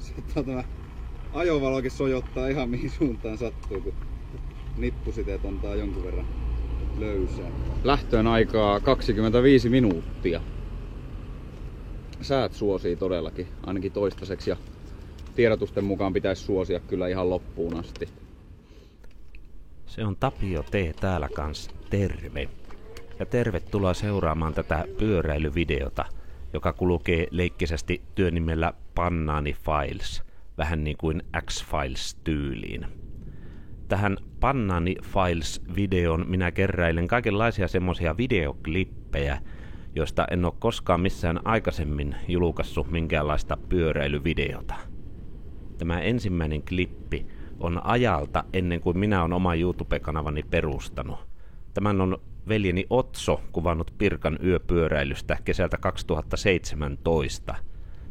Saattaa tämä ajovalokin sojottaa ihan mihin suuntaan sattuu, kun nippusiteet on tää jonkun verran löysää. Lähtöön aikaa 25 minuuttia. Säät suosii todellakin, ainakin toistaiseksi, ja tiedotusten mukaan pitäisi suosia kyllä ihan loppuun asti. Se on Tapio T. täällä kans, terve. Ja tervetuloa seuraamaan tätä pyöräilyvideota, joka kulkee leikkisesti työnimellä Banani Files, vähän niin kuin X-Files-tyyliin. Tähän Banani Files-videoon minä keräilen kaikenlaisia semmoisia videoklippejä, joista en ole koskaan missään aikaisemmin julkaissut minkäänlaista pyöräilyvideota. Tämä ensimmäinen klippi on ajalta ennen kuin minä olen oman YouTube-kanavani perustanut. Tämän on veljeni Otso kuvannut Pirkan yöpyöräilystä kesältä 2017.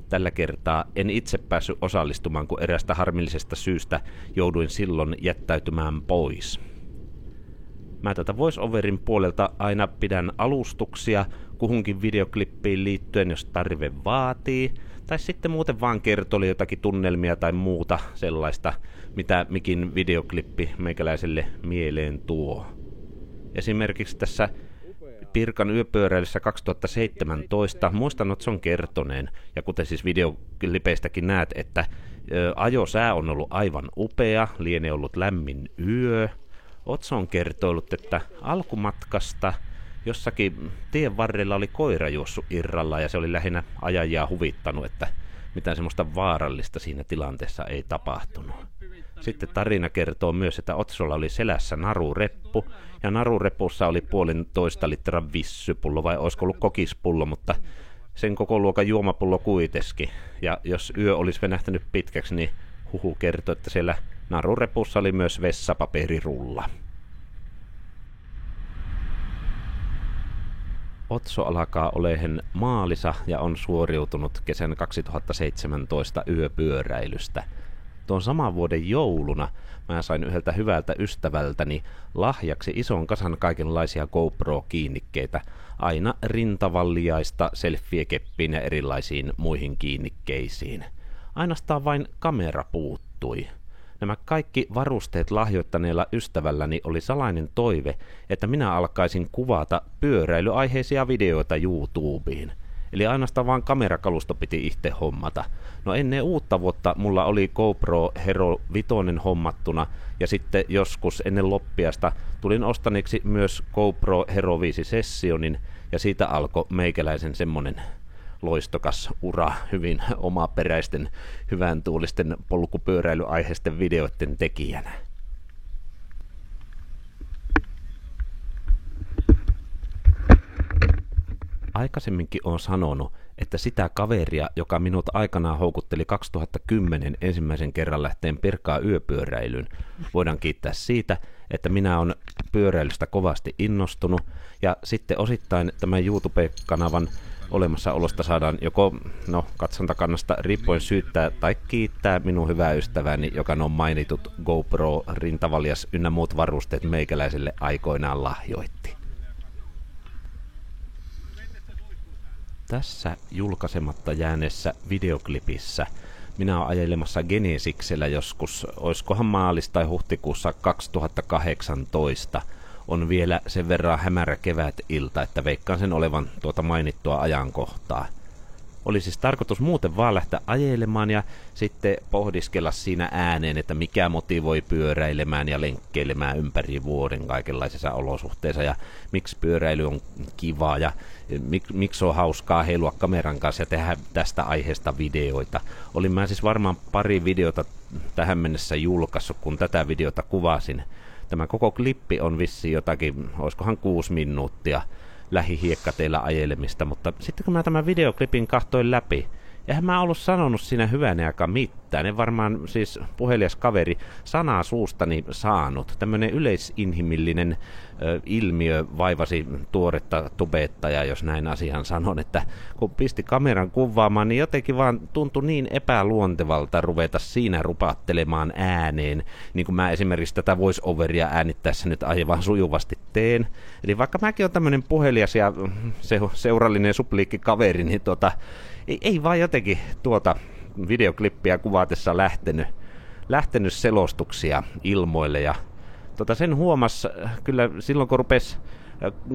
Tällä kertaa en itse päässyt osallistumaan, kun eräästä harmillisesta syystä jouduin silloin jättäytymään pois. Mä tätä VoiceOverin puolelta aina pidän alustuksia kuhunkin videoklippiin liittyen, jos tarve vaatii, tai sitten muuten vaan kertoli jotakin tunnelmia tai muuta sellaista, mitä mikin videoklippi meikäläiselle mieleen tuo. Esimerkiksi tässä Pirkan yöpyöräilyssä 2017 muistan Otson kertoneen, ja kuten siis videoklipeistäkin näet, että ajosää on ollut aivan upea, lienee ollut lämmin yö. Otso on kertoillut, että alkumatkasta jossakin tien varrella oli koira juossut irralla, ja se oli lähinnä ajajia huvittanut, että mitään semmoista vaarallista siinä tilanteessa ei tapahtunut. Sitten tarina kertoo myös, että Otsolla oli selässä narureppu, ja narurepussa oli 1,5 litran vissypullo, vai olisiko ollut kokispullo, mutta sen koko luokan juomapullo kuitenkin. Ja jos yö olisi venähtänyt pitkäksi, niin huhu kertoi, että siellä narurepussa oli myös vessapaperirulla. Otso alkaa olehen maalisa ja on suoriutunut kesän 2017 yöpyöräilystä. Tuon saman vuoden jouluna mä sain yhdeltä hyvältä ystävältäni lahjaksi ison kasan kaikenlaisia GoPro-kiinnikkeitä, aina rintavalliaista selfie-keppiin ja erilaisiin muihin kiinnikkeisiin. Ainoastaan vain kamera puuttui. Nämä kaikki varusteet lahjoittaneella ystävälläni oli salainen toive, että minä alkaisin kuvata pyöräilyaiheisia videoita YouTubeen. Eli ainoastaan vaan kamerakalusto piti itse hommata. No ennen uutta vuotta mulla oli GoPro Hero 5 hommattuna, ja sitten joskus ennen loppiasta tulin ostaneeksi myös GoPro Hero 5 Sessionin, ja siitä alkoi meikäläisen semmonen loistokas ura hyvin omaperäisten, hyvän tuulisten polkupyöräilyaiheisten videoiden tekijänä. Aikaisemminkin olen sanonut, että sitä kaveria, joka minut aikanaan houkutteli 2010 ensimmäisen kerran lähteen Pirkaan yöpyöräilyyn, voidaan kiittää siitä, että minä olen pyöräilystä kovasti innostunut, ja sitten osittain tämän YouTube-kanavan olemassaolosta saadaan joko katsontakannasta riippuen syyttää tai kiittää minun hyvää ystäväni, joka on mainitut GoPro, rintavaljas ynnä muut varusteet meikäläiselle aikoinaan lahjoitti. Tässä julkaisematta jääneessä videoklipissä minä olen ajelemassa Genesiksellä joskus, oiskohan maalis- tai huhtikuussa 2018. On vielä sen verran hämärä kevätilta, että veikkaan sen olevan tuota mainittua ajankohtaa. Oli siis tarkoitus muuten vaan lähteä ajelemaan ja sitten pohdiskella siinä ääneen, että mikä motivoi pyöräilemään ja lenkkeilemään ympäri vuoden kaikenlaisissa olosuhteissa ja miksi pyöräily on kivaa ja miksi on hauskaa heilua kameran kanssa ja tehdä tästä aiheesta videoita. Olin mä siis varmaan pari videota tähän mennessä julkaissut, kun tätä videota kuvasin. Tämä koko klippi on vissiin jotakin, olisikohan 6 minuuttia lähihiekkateillä ajelemista, mutta sitten kun mä tämän videoklipin kahtoin läpi, eihän mä ollut sanonut siinä hyvänä aikaa mitään. En varmaan siis puhelias kaveri sanaa suustani saanut. Tämmönen yleisinhimillinen ilmiö vaivasi tuoretta tubettajaa, jos näin asian sanon, että kun pisti kameran kuvaamaan, niin jotenkin vaan tuntui niin epäluontevalta ruveta siinä rupattelemaan ääneen, niin kuin mä esimerkiksi tätä voice-overia äänittäessä nyt aivan sujuvasti teen. Eli vaikka mäkin on tämmönen puhelias ja seurallinen supliikkikaveri, niin ei vaan jotenkin videoklippiä kuvatessa lähtenyt selostuksia ilmoille ja sen huomasi kyllä silloin, kun rupesi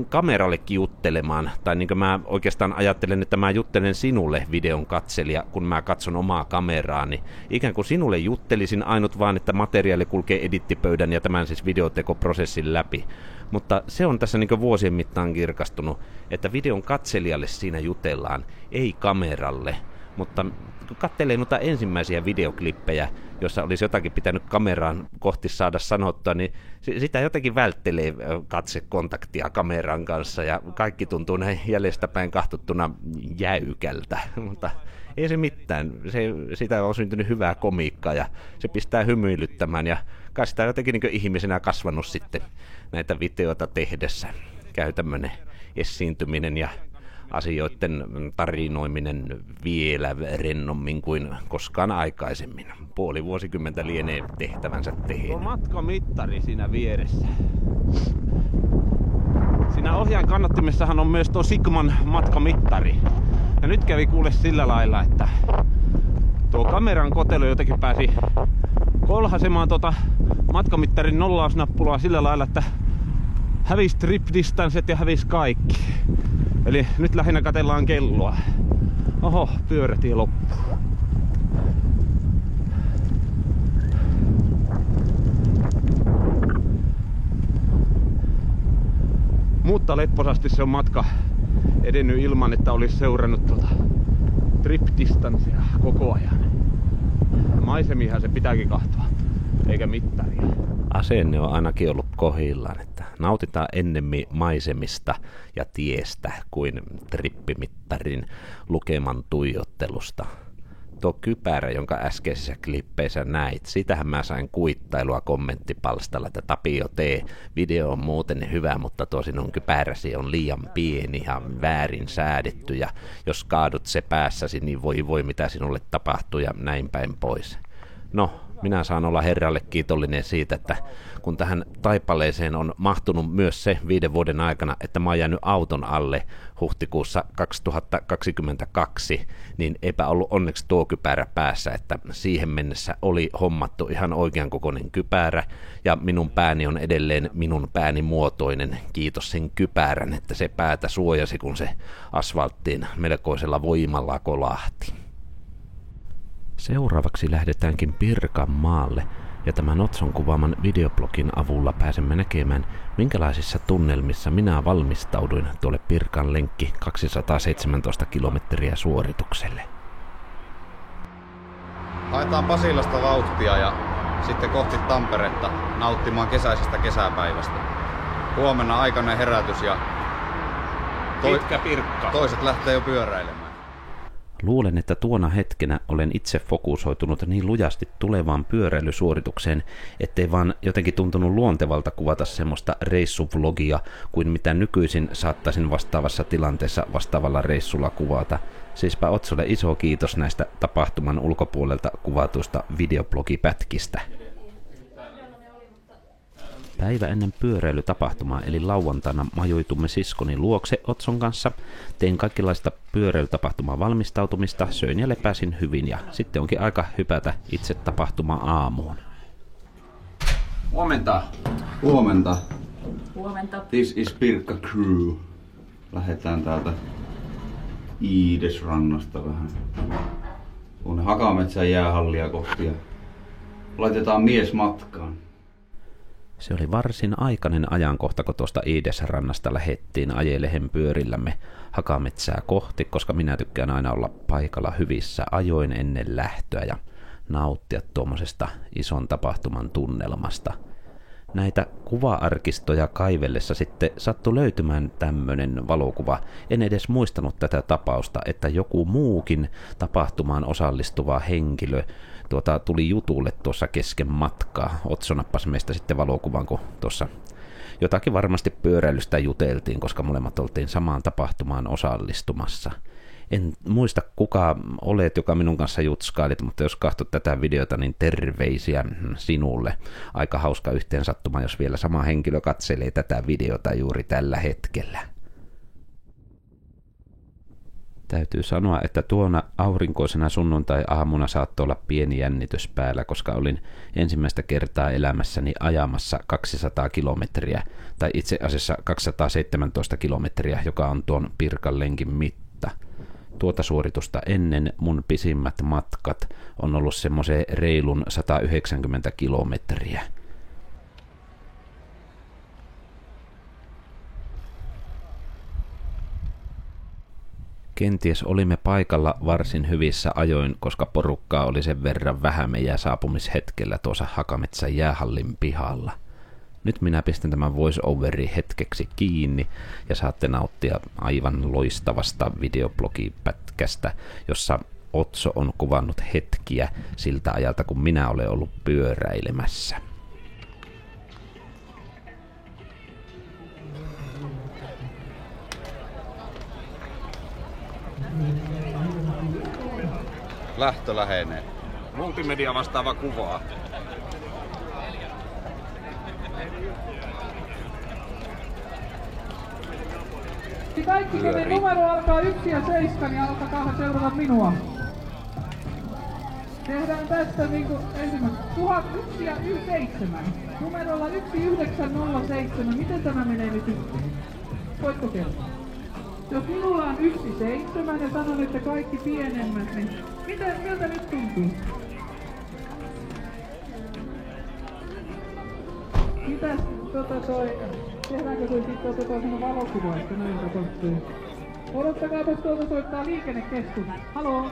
kamerallekin juttelemaan, tai niin kuin mä oikeastaan ajattelen, että mä juttelen sinulle videon katselija, kun mä katson omaa kameraa, niin ikään kuin sinulle juttelisin ainut vaan, että materiaali kulkee edittipöydän ja tämän siis videotekoprosessin läpi. Mutta se on tässä niin kuin vuosien mittaan kirkastunut, että videon katselijalle siinä jutellaan, ei kameralle. Mutta kun katselee noita ensimmäisiä videoklippejä, jossa olisi jotakin pitänyt kameraan kohti saada sanottua, niin sitä jotenkin välttelee katsekontaktia kameran kanssa ja kaikki tuntuu näin jäljestäpäin kahtottuna jäykältä. Mutta ei se mitään. Siitä on syntynyt hyvää komiikkaa ja se pistää hymyilyttämään ja kai sitä jotenkin niin kuin ihmisenä kasvanut sitten näitä videoita tehdessä. Käy tämmöinen esiintyminen ja asioiden tarinoiminen vielä rennommin kuin koskaan aikaisemmin. Puoli vuosikymmentä lienee tehtävänsä tehnyt. Tuo matkamittari siinä vieressä. Siinä ohjaan kannattimessahan on myös tuo Sigman matkamittari. Ja nyt kävi kuule sillä lailla, että tuo kameran kotelo jotenkin pääsi kolhasemaan tuota matkamittarin nollausnappulaa sillä lailla, että hävisi trip distancet ja hävisi kaikki. Eli nyt lähinnä katsellaan kelloa. Oho, pyörätie loppu. Mutta lepposasti se on matka edennyt ilman, että olisi seurannut trip distancea koko ajan. Maisemiahan se pitääkin katsoa, eikä mittaria. Asenne on ainakin ollut kohdillaan, että nautitaan ennemmin maisemista ja tiestä kuin trippimittarin lukeman tuijottelusta. Tuo kypärä, jonka äskeisissä klippeissä näit, sitähän mä sain kuittailua kommenttipalstalla, että Tapio T. Video on muuten hyvä, mutta tuo sinun kypäräsi on liian pieni ja väärin säädetty, ja jos kaadut se päässäsi, niin voi mitä sinulle tapahtuu ja näin päin pois. No, minä saan olla herralle kiitollinen siitä, että kun tähän taipaleeseen on mahtunut myös se 5 vuoden aikana, että mä oon jäänyt auton alle huhtikuussa 2022, niin eipä ollut onneksi tuo kypärä päässä, että siihen mennessä oli hommattu ihan oikean kokoinen kypärä, ja minun pääni on edelleen minun pääni muotoinen, kiitos sen kypärän, että se päätä suojasi, kun se asfalttiin melkoisella voimalla kolahti. Seuraavaksi lähdetäänkin Pirkanmaalle, ja tämän Otson kuvaaman videoblogin avulla pääsemme näkemään, minkälaisissa tunnelmissa minä valmistauduin tuolle Pirkan lenkki 217 kilometriä suoritukselle. Haetaan Pasilasta vauhtia ja sitten kohti Tamperetta nauttimaan kesäisestä kesäpäivästä. Huomenna aikainen herätys ja pitkä Pirkka. Toiset lähtee jo pyöräilemään. Luulen, että tuona hetkenä olen itse fokusoitunut niin lujasti tulevaan pyöräilysuoritukseen, ettei vaan jotenkin tuntunut luontevalta kuvata semmoista reissuvlogia kuin mitä nykyisin saattaisin vastaavassa tilanteessa vastaavalla reissulla kuvata. Siispä Otsolle iso kiitos näistä tapahtuman ulkopuolelta kuvatuista videoblogipätkistä. Päivä ennen pyöräilytapahtumaa eli lauantaina majoitumme siskoni luokse Otson kanssa. Tein kaikenlaista pyöräilytapahtumaan valmistautumista, söin ja lepäsin hyvin ja sitten onkin aika hypätä itse tapahtuma-aamuun. Huomenta. Huomenta. Huomenta. This is Pirkka Crew. Lähdetään täältä Iidesrannasta vähän tuonne Hakametsän jäähallia kohti ja laitetaan mies matkaan. Se oli varsin aikainen ajankohta, kun tuosta Iidesrannasta lähettiin ajelehen pyörillämme Hakametsää kohti, koska minä tykkään aina olla paikalla hyvissä ajoin ennen lähtöä ja nauttia tuommoisesta ison tapahtuman tunnelmasta. Näitä kuva-arkistoja kaivellessa sitten sattui löytymään tämmöinen valokuva. En edes muistanut tätä tapausta, että joku muukin tapahtumaan osallistuva henkilö tuli jutulle tuossa kesken matkaa. Otso nappasi meistä sitten valokuvan, kun tuossa jotakin varmasti pyöräilystä juteltiin, koska molemmat oltiin samaan tapahtumaan osallistumassa. En muista kuka olet, joka minun kanssa jutskailit, mutta jos katsot tätä videota, niin terveisiä sinulle. Aika hauska yhteensattuma, jos vielä sama henkilö katselee tätä videota juuri tällä hetkellä. Täytyy sanoa, että tuona aurinkoisena sunnuntai-aamuna saattoi olla pieni jännitys päällä, koska olin ensimmäistä kertaa elämässäni ajamassa 200 kilometriä, tai itse asiassa 217 kilometriä, joka on tuon Pirkanlenkin mitta. Tuota suoritusta ennen mun pisimmät matkat on ollut semmoiseen reilun 190 kilometriä. Kenties olimme paikalla varsin hyvissä ajoin, koska porukkaa oli sen verran vähän meidän saapumishetkellä tuossa Hakametsän jäähallin pihalla. Nyt minä pistän tämän voice-overi hetkeksi kiinni ja saatte nauttia aivan loistavasta videoblogipätkästä, jossa Otso on kuvannut hetkiä siltä ajalta, kun minä olen ollut pyöräilemässä. Lähtö lähenee. Multimedia vastaava kuvaa. Kaikki, kenen numero alkaa 1 ja 7, niin alkakaa seurata minua. Tehdään tästä niinku ensimmäinen 1001 ja 7. Numerolla 1907. Miten tämä menee nyt yhteen? Voitko kertoa? Jos minulla on 17 ja sanon, että kaikki pienemmät, niin miltä nyt tuntuu? Mitäs tehdäänkö toi sitten otetaan valokuva, että näin tapahtuu? Odottakaapas tuolta soittaa liikennekeskus. Haloo?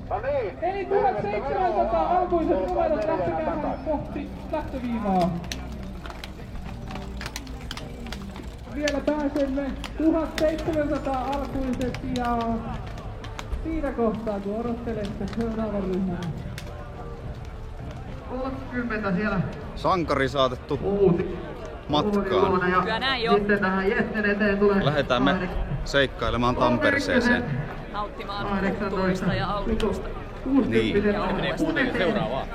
No niin, eli 1700 alkuiset numerot lähtekää kohti lähtöviivaa. Vielä pääsemme 1700 alkuiset ja siinä kohtaa kun odottelette seuraavan ryhmän. 30 siellä. Sankari saatettu matkaan. Kyllä näin jo. Sitten tähän Jessen eteen tulee. Lähdetään me seikkailemaan Tampereeseen. Nauttimaan kulttuurista ja aurinkosta. Niin. Menee kuitenkin seuraavaan.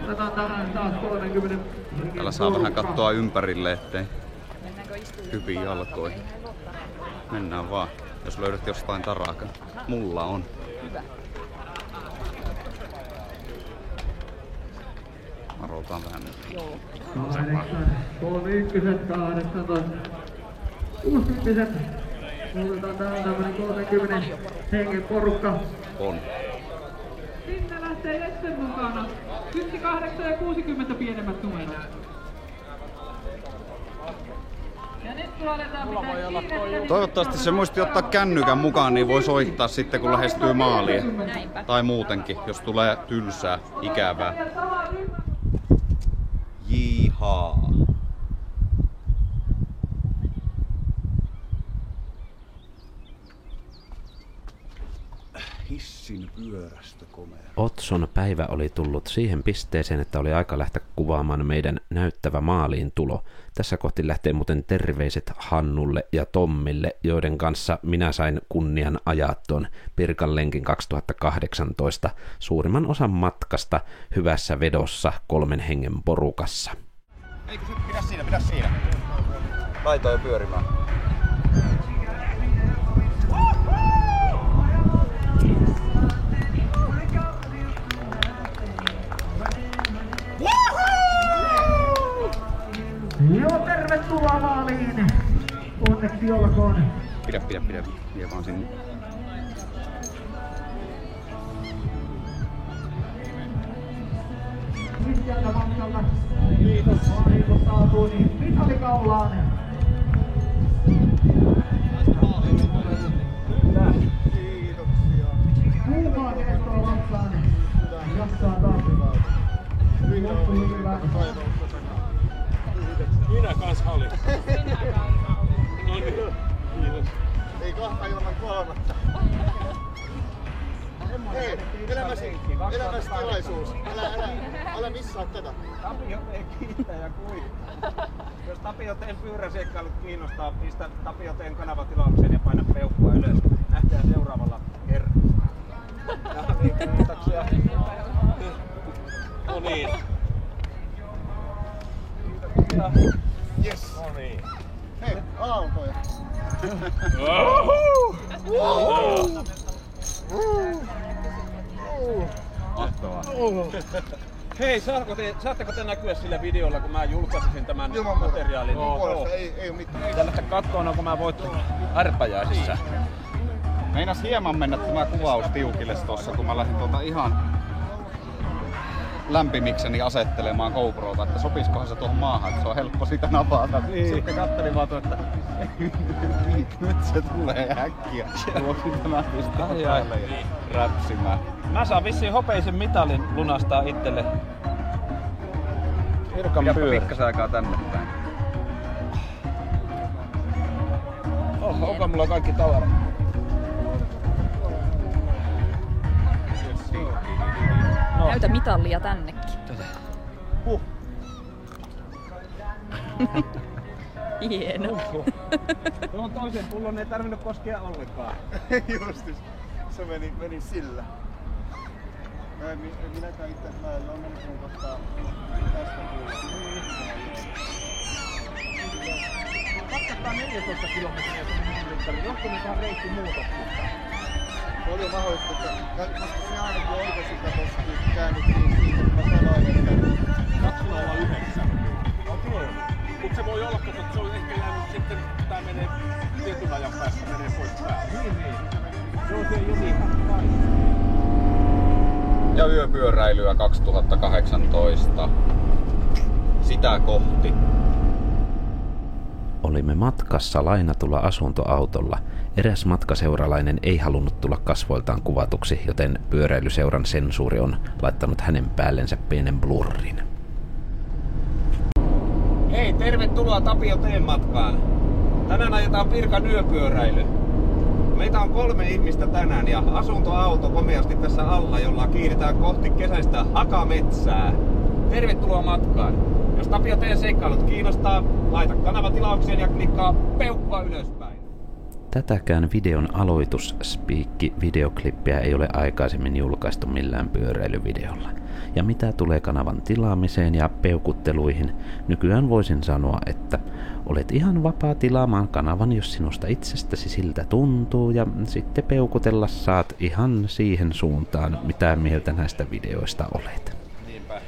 Otetaan tähän taas 30. Täällä saa vähän katsoa ympärille, ettei hyviä jalkoihin. Mennään vaan, jos löydät jostain tarakan. Mulla on. Hyvä. Varotaan vähän nyt. Joo. 8, 31, 18, 60. Otetaan täällä tämmönen 30 hengen porukka. On. Sinne lähtee Jessen mukana. 1, 8 ja 60 pienemmät numerot. Ja nyt kun aletaan pitää kiinni. Toivottavasti se muisti ottaa kännykän mukaan, niin voi soittaa sitten kun lähestyy maalia. Tai muutenkin, jos tulee tylsää, ikävää. Jihaa. Hissin pyörästö komea. Otson päivä oli tullut siihen pisteeseen, että oli aika lähteä kuvaamaan meidän näyttävä maaliin tulo. Tässä kohti lähtee muuten terveiset Hannulle ja Tommille, joiden kanssa minä sain kunnian ajaa tuon Pirkanlenkin 2018 suurimman osan matkasta hyvässä vedossa 3 hengen porukassa. Eikö se pidä siinä. Laitoin pyörimään. Joo, tervetuloa maaliin! Onneksi olkoon! Pidä. Vie vaan sinne. Kristianna matkalla. Kiitos. Maailma saapuu, niin Vitali Kaulaan. Kiitoksia. Kuulmaa kestoa vatsaan. Jaksaa taas. Hyvä. Minä kans olin. No niin, kiitos. Ei kahta ilman kolmatta. Hei, elämäsi tilaisuus. Älä missaa tätä. Tapio T kiittää ja kui. Jos Tapio T:n pyöräseikkailut kiinnostaa, pistä Tapio T:n kanavatilaukseen ja paina peukkua ylös. Nähdään seuraavalla kerralla. No niin, kiitoksia. No niin. Yes. No niin. Hei, aaltoja. Mahtavaa. Hei, saatteko te näkyä sillä videolla, kun mä julkaisin tämän Ilman muuta. materiaalin? Puolesta ei oo mitään. Pitää lähteä kattoon, onko mä voittanut arpajaisissa. Meinas hieman mennä tämä kuvaus tiukille tossa, kun mä lähdin ihan lämpimikseni asettelemaan GoProta, että sopiskohan se tuohon maahan, että se on helppo sitä napata. Niin. Sitten kattelin vaan että nyt se tulee äkkiä. Luokin tämä pistää Ai. päälle ja räpsimään. Mä saan vissiin hopeisen mitalin lunastaa itselle Irkan Pidäpä pyörä. pikkasen aikaa tänne päin. Onko mulla kaikki tavara? No. Näytä mitallia tännekin. Hieno. Tuohon toisen pullon ei tarvinnut koskea ollenkaan. Justis. Se meni sillä. Minäkään itse asiassa mä en oo mennyt kun tästä puolella. 214 kilometriä mittari. Johtuuko tähän reitti muutoksista? Oli mahdollista, että koska se ainakin oikaisi sitä tosta, kun käännyttiin siihen, että mä sanoin, että 209. Okei. Mut se voi olla, että se on ehkä jäänyt sitten, tää menee tietyn ajan päästä, menee pois päältä. Niin. Se on se jumi. Ja yöpyöräilyä 2018. Sitä kohti. Olimme matkassa lainatulla asuntoautolla. Eräs matkaseuralainen ei halunnut tulla kasvoiltaan kuvatuksi, joten pyöräilyseuran sensuuri on laittanut hänen päällensä pienen blurrin. Hei, tervetuloa Tapio T-matkaan. Tänään ajetaan Pirkan yöpyöräily. Meitä on 3 ihmistä tänään ja asuntoauto komeasti tässä alla, jolla kiiritään kohti kesäistä hakametsää. Tervetuloa matkaan. Jos Tapio T-seikkailut kiinnostaa, laita kanavatilaukseen ja klikkaa peukkua ylöspäin. Tätäkään videon aloitusspiikki-videoklippiä ei ole aikaisemmin julkaistu millään pyöräilyvideolla. Ja mitä tulee kanavan tilaamiseen ja peukutteluihin, nykyään voisin sanoa, että olet ihan vapaa tilaamaan kanavan, jos sinusta itsestäsi siltä tuntuu, ja sitten peukutella saat ihan siihen suuntaan, mitä mieltä näistä videoista olet. Niinpä.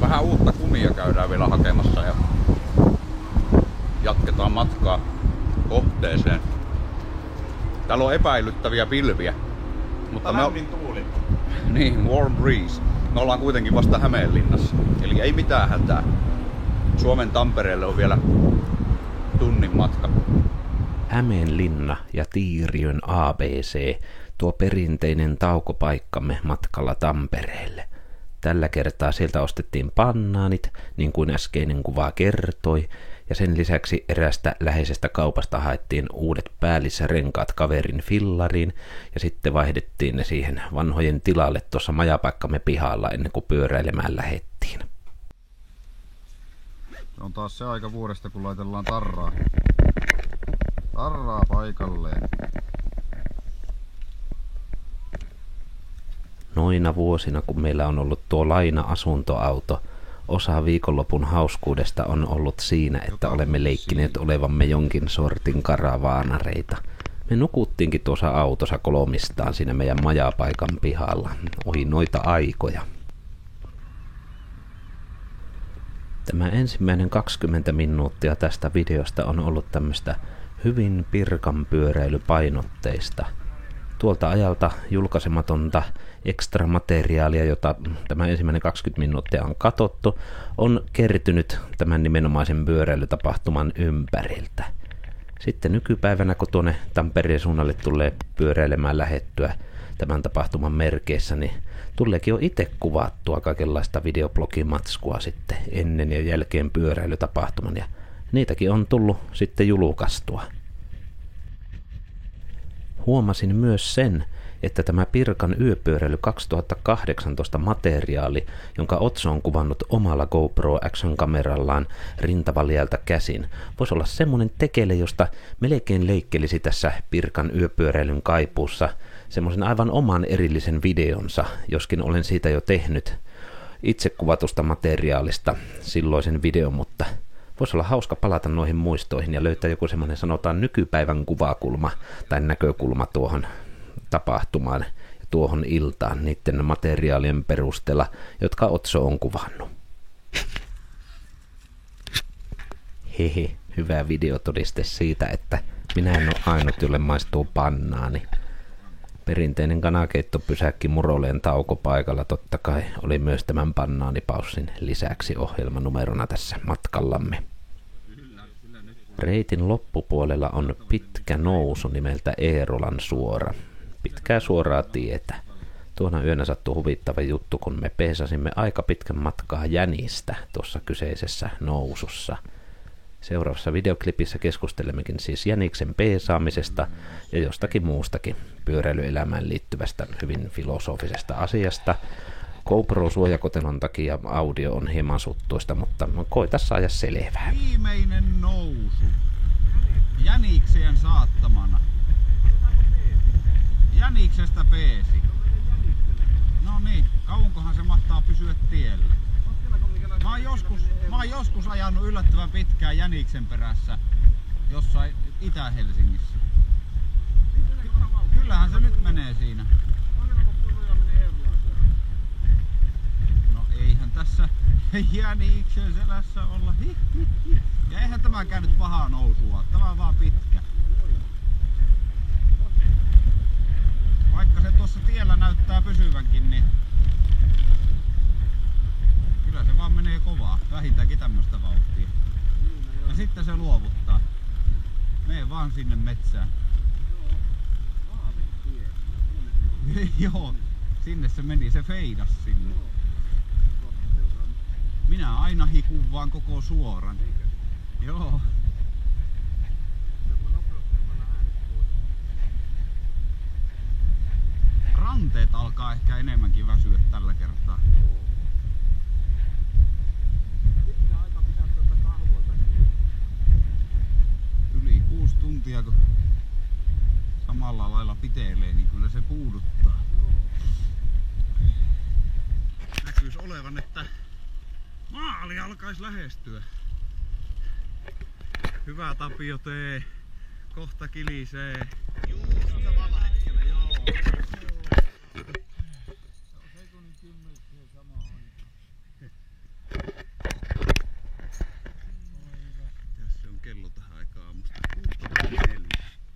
Vähän uutta kumia käydään vielä hakemassa ja jatketaan matkaa kohteeseen. Täällä on epäilyttäviä pilviä. Mutta Lämmin tuuli. Niin, warm breeze. Me ollaan kuitenkin vasta Hämeenlinnassa. Eli ei mitään hätää. Suomen Tampereelle on vielä tunnin matka. Hämeenlinna ja Tiiriön ABC, tuo perinteinen taukopaikkamme matkalla Tampereelle. Tällä kertaa sieltä ostettiin bannaanit, niin kuin äskeinen kuva kertoi, ja sen lisäksi erästä läheisestä kaupasta haettiin uudet päällisrenkaat kaverin fillariin, ja sitten vaihdettiin ne siihen vanhojen tilalle tuossa majapaikkamme pihalla ennen kuin pyöräilemään lähettiin. Se on taas se aika vuodesta, kun laitellaan tarraa paikalleen. Noina vuosina, kun meillä on ollut tuo laina-asuntoauto, osa viikonlopun hauskuudesta on ollut siinä, että olemme leikkineet olevamme jonkin sortin karavaanareita. Me nukuttiinkin tuossa autossa kolmistaan siinä meidän majapaikan pihalla, ohi noita aikoja. Tämä ensimmäinen 20 minuuttia tästä videosta on ollut tämmöistä hyvin Pirkan pyöräilypainotteista. Tuolta ajalta julkaisematonta ekstra materiaalia, jota tämä ensimmäinen 20 minuuttia on katsottu, on kertynyt tämän nimenomaisen pyöräilytapahtuman ympäriltä. Sitten nykypäivänä, kun tuonne Tampereen suunnalle tulee pyöräilemään lähettyä tämän tapahtuman merkeissä, niin tuleekin jo itse kuvattua kaikenlaista videoblogimatskua sitten ennen ja jälkeen pyöräilytapahtuman, ja niitäkin on tullut sitten julkaistua. Huomasin myös sen, että tämä Pirkan yöpyöräily 2018 materiaali, jonka Otso on kuvannut omalla GoPro Action-kamerallaan rintavaljalta käsin, voisi olla semmonen tekele, josta melkein leikkelisi tässä Pirkan yöpyöräilyn kaipuussa semmoisen aivan oman erillisen videonsa, joskin olen siitä jo tehnyt itse kuvatusta materiaalista silloisen videon, mutta voisi olla hauska palata noihin muistoihin ja löytää joku semmoinen sanotaan nykypäivän kuvakulma tai näkökulma tuohon tapahtumaan ja tuohon iltaan niiden materiaalien perusteella, jotka Otso on kuvannut. Hehe, hyvä videotodiste siitä, että minä en ole ainut, jolle maistuu bannaani. Perinteinen kanakeittopysäkki Muroleen taukopaikalla totta kai oli myös tämän bannaanipaussin lisäksi ohjelmanumerona tässä matkallamme. Reitin loppupuolella on pitkä nousu nimeltä Eerolan suora. Pitkää suoraa tietä. Tuona yönä sattui huvittava juttu, kun me peesasimme aika pitkän matkaa jänistä tuossa kyseisessä nousussa. Seuraavassa videoklipissä keskustelemmekin siis jäniksen peesaamisesta ja jostakin muustakin pyöräilyelämään liittyvästä hyvin filosofisesta asiasta. GoPro-suojakotelon takia audio on hieman suttuista, mutta koita saada selvää. Viimeinen nousu. Jänikseen saattamana. Jäniksestä peesi. No niin, kauankohan se mahtaa pysyä tiellä? Mä oon joskus ajanut yllättävän pitkään jäniksen perässä jossain Itä-Helsingissä. Kyllähän se nyt menee siinä. No eihän tässä jäniksen selässä olla. Ja eihän tämä käynyt pahaa nousua, tämä on vaan pitkä. Vaikka se tuossa tiellä näyttää pysyvänkin, niin kyllä se vaan menee kovaa, vähintäänkin tämmöstä vauhtia. Ja sitten se luovuttaa. Mene vaan sinne metsään. Joo, sinne se meni, se feidas sinne. Minä aina hikun vaan koko suoran. Joo. Ranteet alkaa ehkä enemmänkin väsyä tällä kertaa. Yli 6 tuntia kun samalla lailla pitelee, niin kyllä se puuduttaa. Näkyis olevan, että maali alkaisi lähestyä. Hyvä Tapio tee. Kohta kilisee. Just samalla hetkellä, joo. Sekunnin 10 sama aika. Tässä on kello tähän aikaan aamusta 6:04.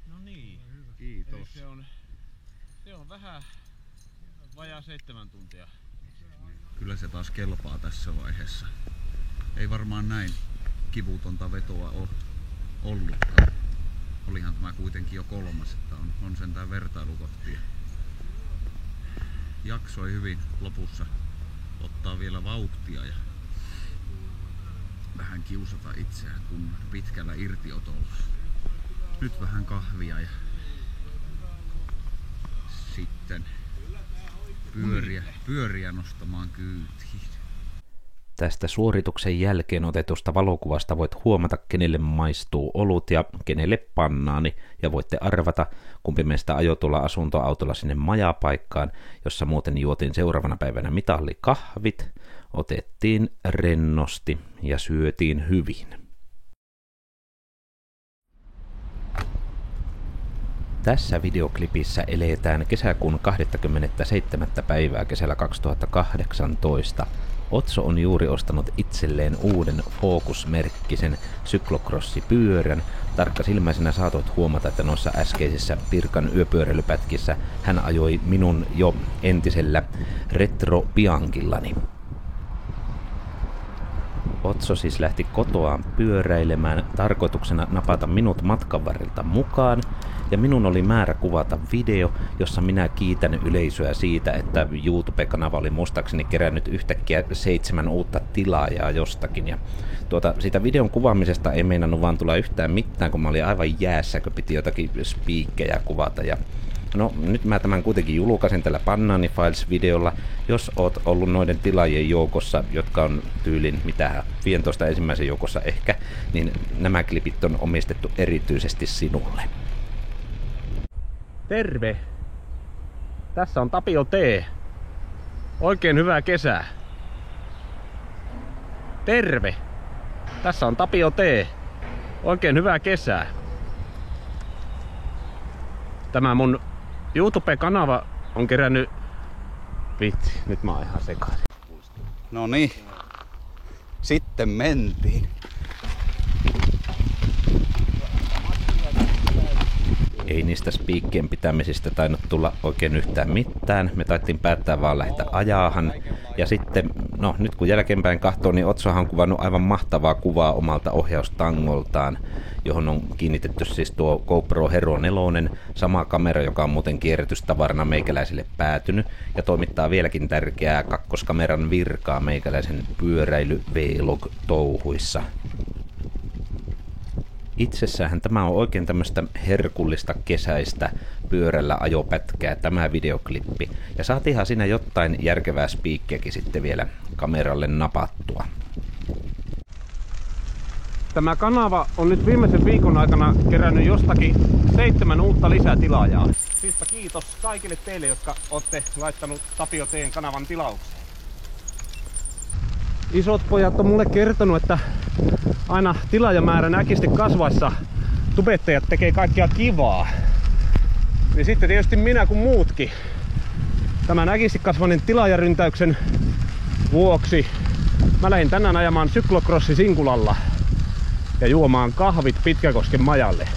No niin. Kiitos. Se on vähän vajaa 7 tuntia. Kyllä se taas kelpaa tässä vaiheessa. Ei varmaan näin kivutonta vetoa ole ollutkaan. Olihan tämä kuitenkin jo 3, että on sentään vertailukohtia. Jaksoi hyvin lopussa ottaa vielä vauhtia ja vähän kiusata itseään kun pitkällä irtiotolla. Nyt vähän kahvia ja sitten pyöriä nostamaan kyytiin. Tästä suorituksen jälkeen otetusta valokuvasta voit huomata, kenelle maistuu olut ja kenelle pannaani, ja voitte arvata, kumpi meistä ajoi tuolla asuntoautolla sinne majapaikkaan, jossa muuten juotiin seuraavana päivänä mitallikahvit, otettiin rennosti ja syötiin hyvin. Tässä videoklipissä eletään kesäkuun 27. päivää kesällä 2018. Otso on juuri ostanut itselleen uuden Focus-merkkisen syklokrossipyörän. Tarkkasilmäisenä saatoit huomata, että noissa äskeisissä Pirkan yöpyöräilypätkissä hän ajoi minun jo entisellä Retro Bianchillani. Otso siis lähti kotoaan pyöräilemään tarkoituksena napata minut matkan varrelta mukaan, ja minun oli määrä kuvata video, jossa minä kiitän yleisöä siitä, että YouTube-kanava oli muistaakseni kerännyt yhtäkkiä 7 uutta tilaajaa jostakin. Ja siitä videon kuvaamisesta ei meinannut vaan tulla yhtään mitään, kun mä olin aivan jäässä, kun piti jotakin spiikkejä kuvata. Ja no, nyt mä tämän kuitenkin julkaisen tällä Banaani Files-videolla. Jos oot ollut noiden tilaajien joukossa, jotka on tyylin 15 ensimmäisen joukossa ehkä, niin nämä klipit on omistettu erityisesti sinulle. Terve! Tässä on Tapio T. Oikein hyvää kesää. Terve! Tässä on Tapio T. Oikein hyvää kesää. Tämä mun YouTube-kanava on kerännyt... Vitsi, nyt mä oon ihan sekaisin. No niin, sitten mentiin. Ei niistä spiikkien pitämisistä tainnut tulla oikein yhtään mitään. Me taittiin päättää vaan lähteä ajaahan. Ja sitten, no nyt kun jälkeenpäin katsoo, niin Otsohan on kuvannut aivan mahtavaa kuvaa omalta ohjaustangoltaan, johon on kiinnitetty siis tuo GoPro Hero 4, sama kamera, joka on muuten kierrätystavarana meikäläisille päätynyt, ja toimittaa vieläkin tärkeää kakkoskameran virkaa meikäläisen pyöräily-vlog-touhuissa. Itsessähän tämä on oikein tämmöistä herkullista kesäistä pyörällä ajopätkää tämä videoklippi. Ja saatiinhan siinä jotain järkevää spiikkiäkin sitten vielä kameralle napattua. Tämä kanava on nyt viimeisen viikon aikana kerännyt jostakin 7 uutta lisätilaajaa. Siispä kiitos kaikille teille, jotka olette laittanut Tapio T:n kanavan tilaukseen. Isot pojat on mulle kertonut, että aina tilaajamäärän äkisti kasvaessa tubettajat tekee kaikkea kivaa. Niin sitten tietysti minä kuin muutkin tämän äkisti kasvaneen tilaajaryntäyksen vuoksi mä lähdin tänään ajamaan syklocrossi Sinkulalla ja juomaan kahvit Pitkäkosken majalle.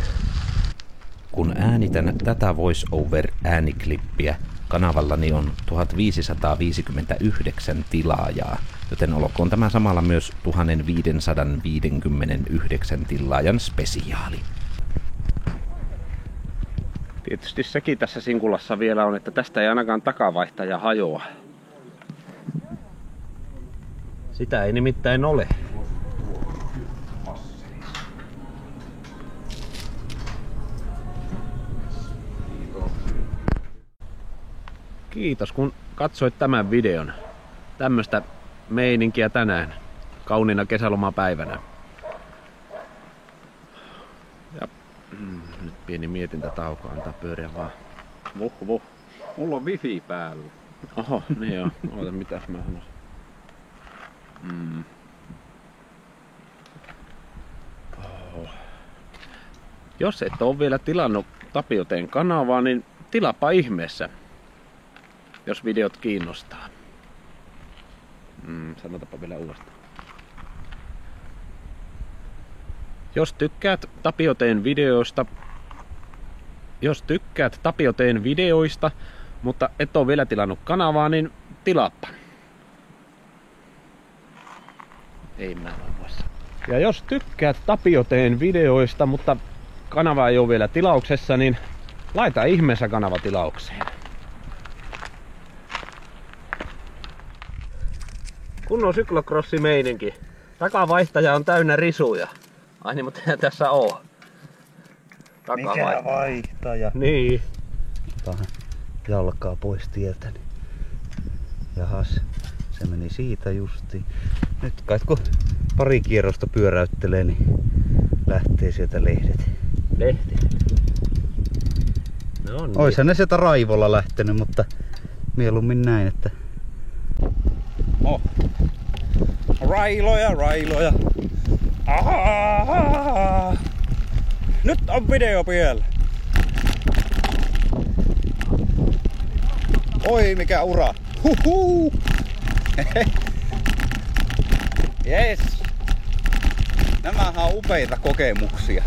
Kun äänitän tätä voice-over-ääniklippiä, kanavallani on 1559 tilaajaa, joten olkoon tämä samalla myös 1559 tilaajan spesiaali. Tietysti sekin tässä Sinkulassa vielä on, että tästä ei ainakaan takavaihtaja hajoa. Sitä ei nimittäin ole. Kiitos kun katsoit tämän videon. Tämmöstä meininkiä tänään, kauniina kesälomapäivänä. Ja nyt pieni mietintätauko, antaa pyöriä vaan. Vuh. Mulla on wifi päällä. Oho, niin joo. Oota, mitäs mä sanoisin. Oh. Jos et ole vielä tilannut Tapio T:n kanavaa, niin tilapa ihmeessä, jos videot kiinnostaa. Sanotapa vielä uudestaan. Jos tykkäät Tapio T:n videoista, mutta et ole vielä tilannut kanavaa, niin tilaappa. Ei mä voi sanoa. Ja jos tykkäät Tapio T:n videoista, mutta kanava ei ole vielä tilauksessa, niin laita ihmeessä kanava tilaukseen. Kunnon syklocrossi-meininki. Takavaihtaja on täynnä risuja. Ai niin, mutta eihän tässä oo. Mikä vaihtaja? Niin. Otahan jalkaa pois tieltä. Jahas, se meni siitä justiin. Nyt kai kun pari kierrosta pyöräyttelee, niin lähtee sieltä lehdet. Lehti. No niin. Oishan ne sieltä raivolla lähtenyt, mutta mieluummin näin, että... Oh. Railoja. Ahaa. Nyt on video vielä. Oi mikä ura! Huhuu! Yes! Nämähän on upeita kokemuksia.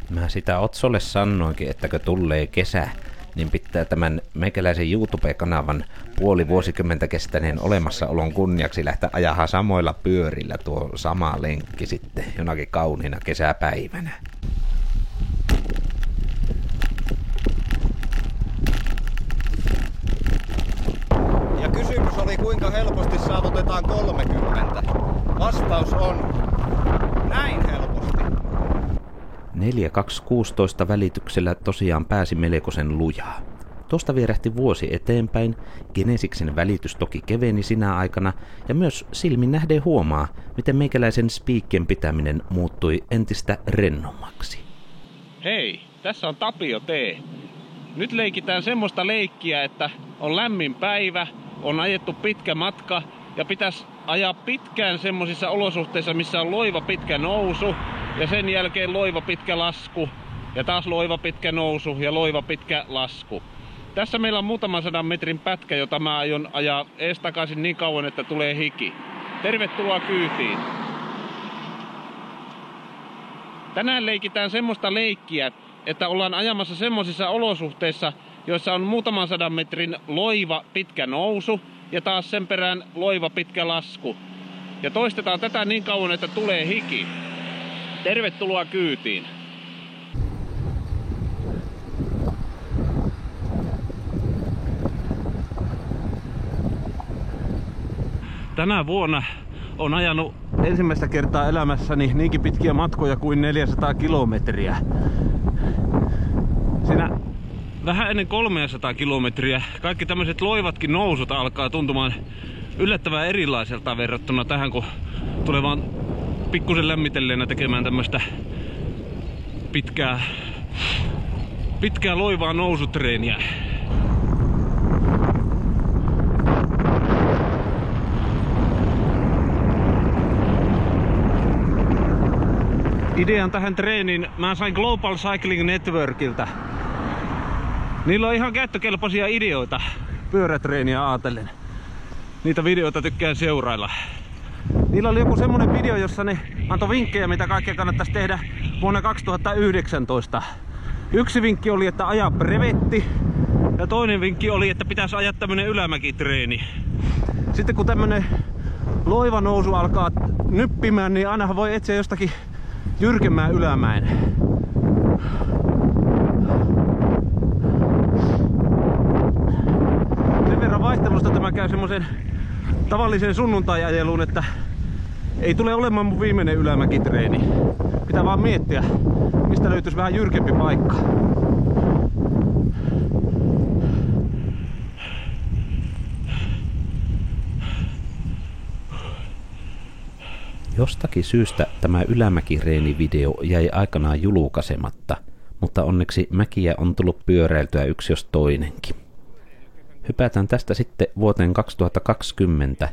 Mä sitä Otsolle sanoinkin, ettäkö tulee kesä, niin pitää tämän meikäläisen YouTube-kanavan puoli vuosikymmentä kestäneen olemassaolon kunniaksi lähteä ajamaan samoilla pyörillä tuo sama lenkki sitten jonakin kauniina kesäpäivänä. Ja kysymys oli, kuinka helposti saavutetaan 30. Vastaus on näin helposti. 4.2.16 välityksellä tosiaan pääsi melkoisen lujaa. Tuosta vierähti vuosi eteenpäin, Genesiksen välitys toki keveni sinä aikana, ja myös silmin nähden huomaa, miten meikäläisen spiikkien pitäminen muuttui entistä rennommaksi. Hei, tässä on Tapio T. Nyt leikitään semmoista leikkiä, että on lämmin päivä, on ajettu pitkä matka ja pitäisi ajaa pitkään semmosissa olosuhteissa, missä on loiva pitkä nousu ja sen jälkeen loiva pitkä lasku ja taas loiva pitkä nousu ja loiva pitkä lasku. Tässä meillä on muutaman 100 metrin pätkä, jota mä aion ajaa eestakaisin niin kauan, että tulee hiki. Tervetuloa kyytiin! Tänään leikitään semmoista leikkiä, että ollaan ajamassa semmosissa olosuhteissa, joissa on muutaman 100 metrin loiva pitkä nousu ja taas sen perään loiva pitkä lasku. Ja toistetaan tätä niin kauan, että tulee hiki. Tervetuloa kyytiin! Tänä vuonna on ajanut ensimmäistä kertaa elämässäni niinkin pitkiä matkoja kuin 400 kilometriä. Siinä vähän ennen 300 kilometriä kaikki tämmöiset loivatkin nousut alkaa tuntumaan yllättävän erilaiselta verrattuna tähän, kun tulee vaan pikkusen lämmitelleenä tekemään tämmöistä pitkää loivaa nousutreeniä. Idean tähän treeniin mä sain Global Cycling Networkilta. Niillä on ihan käyttökelpoisia ideoita pyörätreeniä ajatellen. Niitä videoita tykkään seurailla. Niillä oli joku semmonen video, jossa ne antoi vinkkejä, mitä kaikkea kannattaisi tehdä vuonna 2019. Yksi vinkki oli, että ajaa brevetti. Ja toinen vinkki oli, että pitäisi ajaa tämmönen ylämäkitreeni. Sitten kun tämmönen loiva nousu alkaa nyppimään, niin aina voi etsiä jostakin jyrkemmään ylämäen. Sen verran vaihtelusta tämä käy semmoisen tavallisen sunnuntai-ajeluun, että ei tule olemaan mun viimeinen ylämäkitreeni. Pitää vaan miettiä, mistä löytyisi vähän jyrkempi paikka. Jostakin syystä tämä ylämäkireeni-video jäi aikanaan julkaisematta, mutta onneksi mäkiä on tullut pyöräiltyä yksi jos toinenkin. Hypätään tästä sitten vuoteen 2020.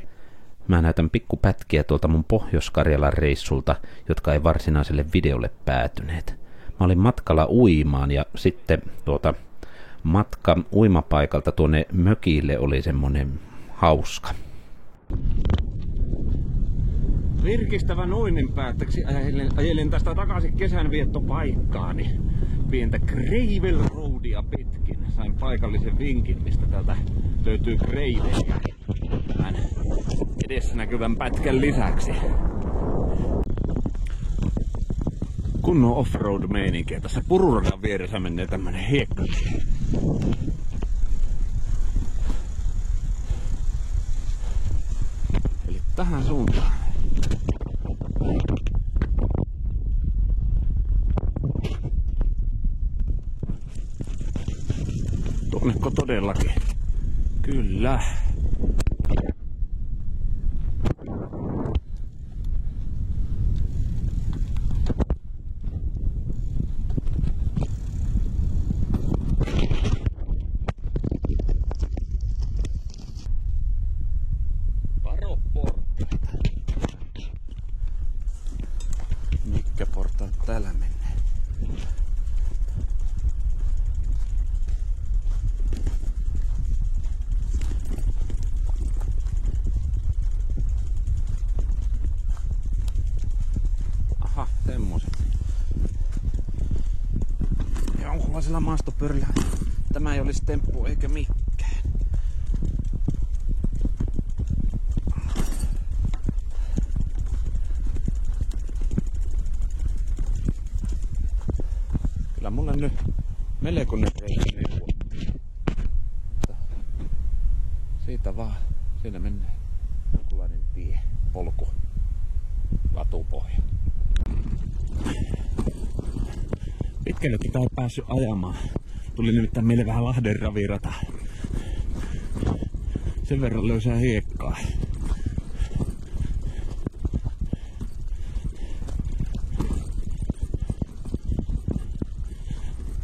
Mä näytän pikkupätkiä tuolta mun Pohjois-Karjalan reissulta, jotka ei varsinaiselle videolle päätyneet. Mä olin matkalla uimaan ja sitten matka uimapaikalta tuonne mökille oli semmonen hauska. Virkistävän uinnin päätteeksi ajelen tästä takaisin kesänviettopaikkaani. Pientä Gravel Roadia pitkin. Sain paikallisen vinkin, mistä täältä löytyy gravelejä tämän edessä näkyvän pätkän lisäksi. Kunnon offroad-meininkiä. Tässä Pururadan vieressä menee tämmönen hiekka. Eli tähän suuntaan. Tuonneko todellakin? Kyllä. Varo portaita. Mitkä portaat täällä menee? Semmoset. Jonkunlaisella maastopyörillä Tämä ei olisi temppu eikä mikään. Kyllä mulla nyt melkoinen reikä. Siitä vaan. Siinä menee jonkunlainen tie, polku, latupohja. Pitkälle tätä on päässyt ajamaan. Tuli nimittäin meille vähän Lahden ravirata. Sen verran löysää hiekkaa.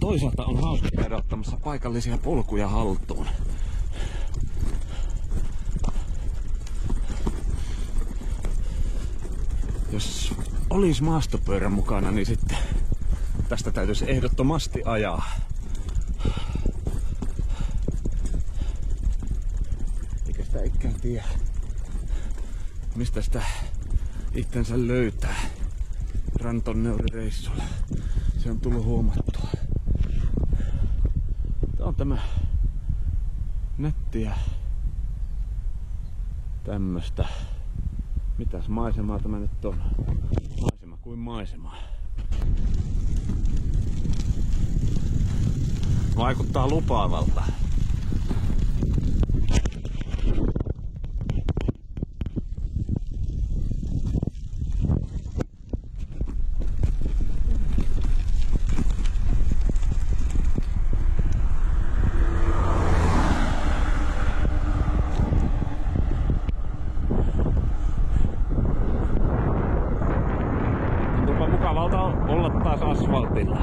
Toisaalta on hauska käydä ottamassa paikallisia polkuja haltuun. Jos olisi maastopyörä mukana, niin sitten tästä täytyisi ehdottomasti ajaa. Eikä sitä ikään tiedä, mistä sitä itsensä löytää rantonneurireissulla. Se on tullut huomattua. Tää on tämä nettiä tämmöstä. Mitäs maisemaa tämä nyt on? Maisema kuin maisema. Vaikuttaa lupaavalta. Mukavalta olla taas asfaltilla.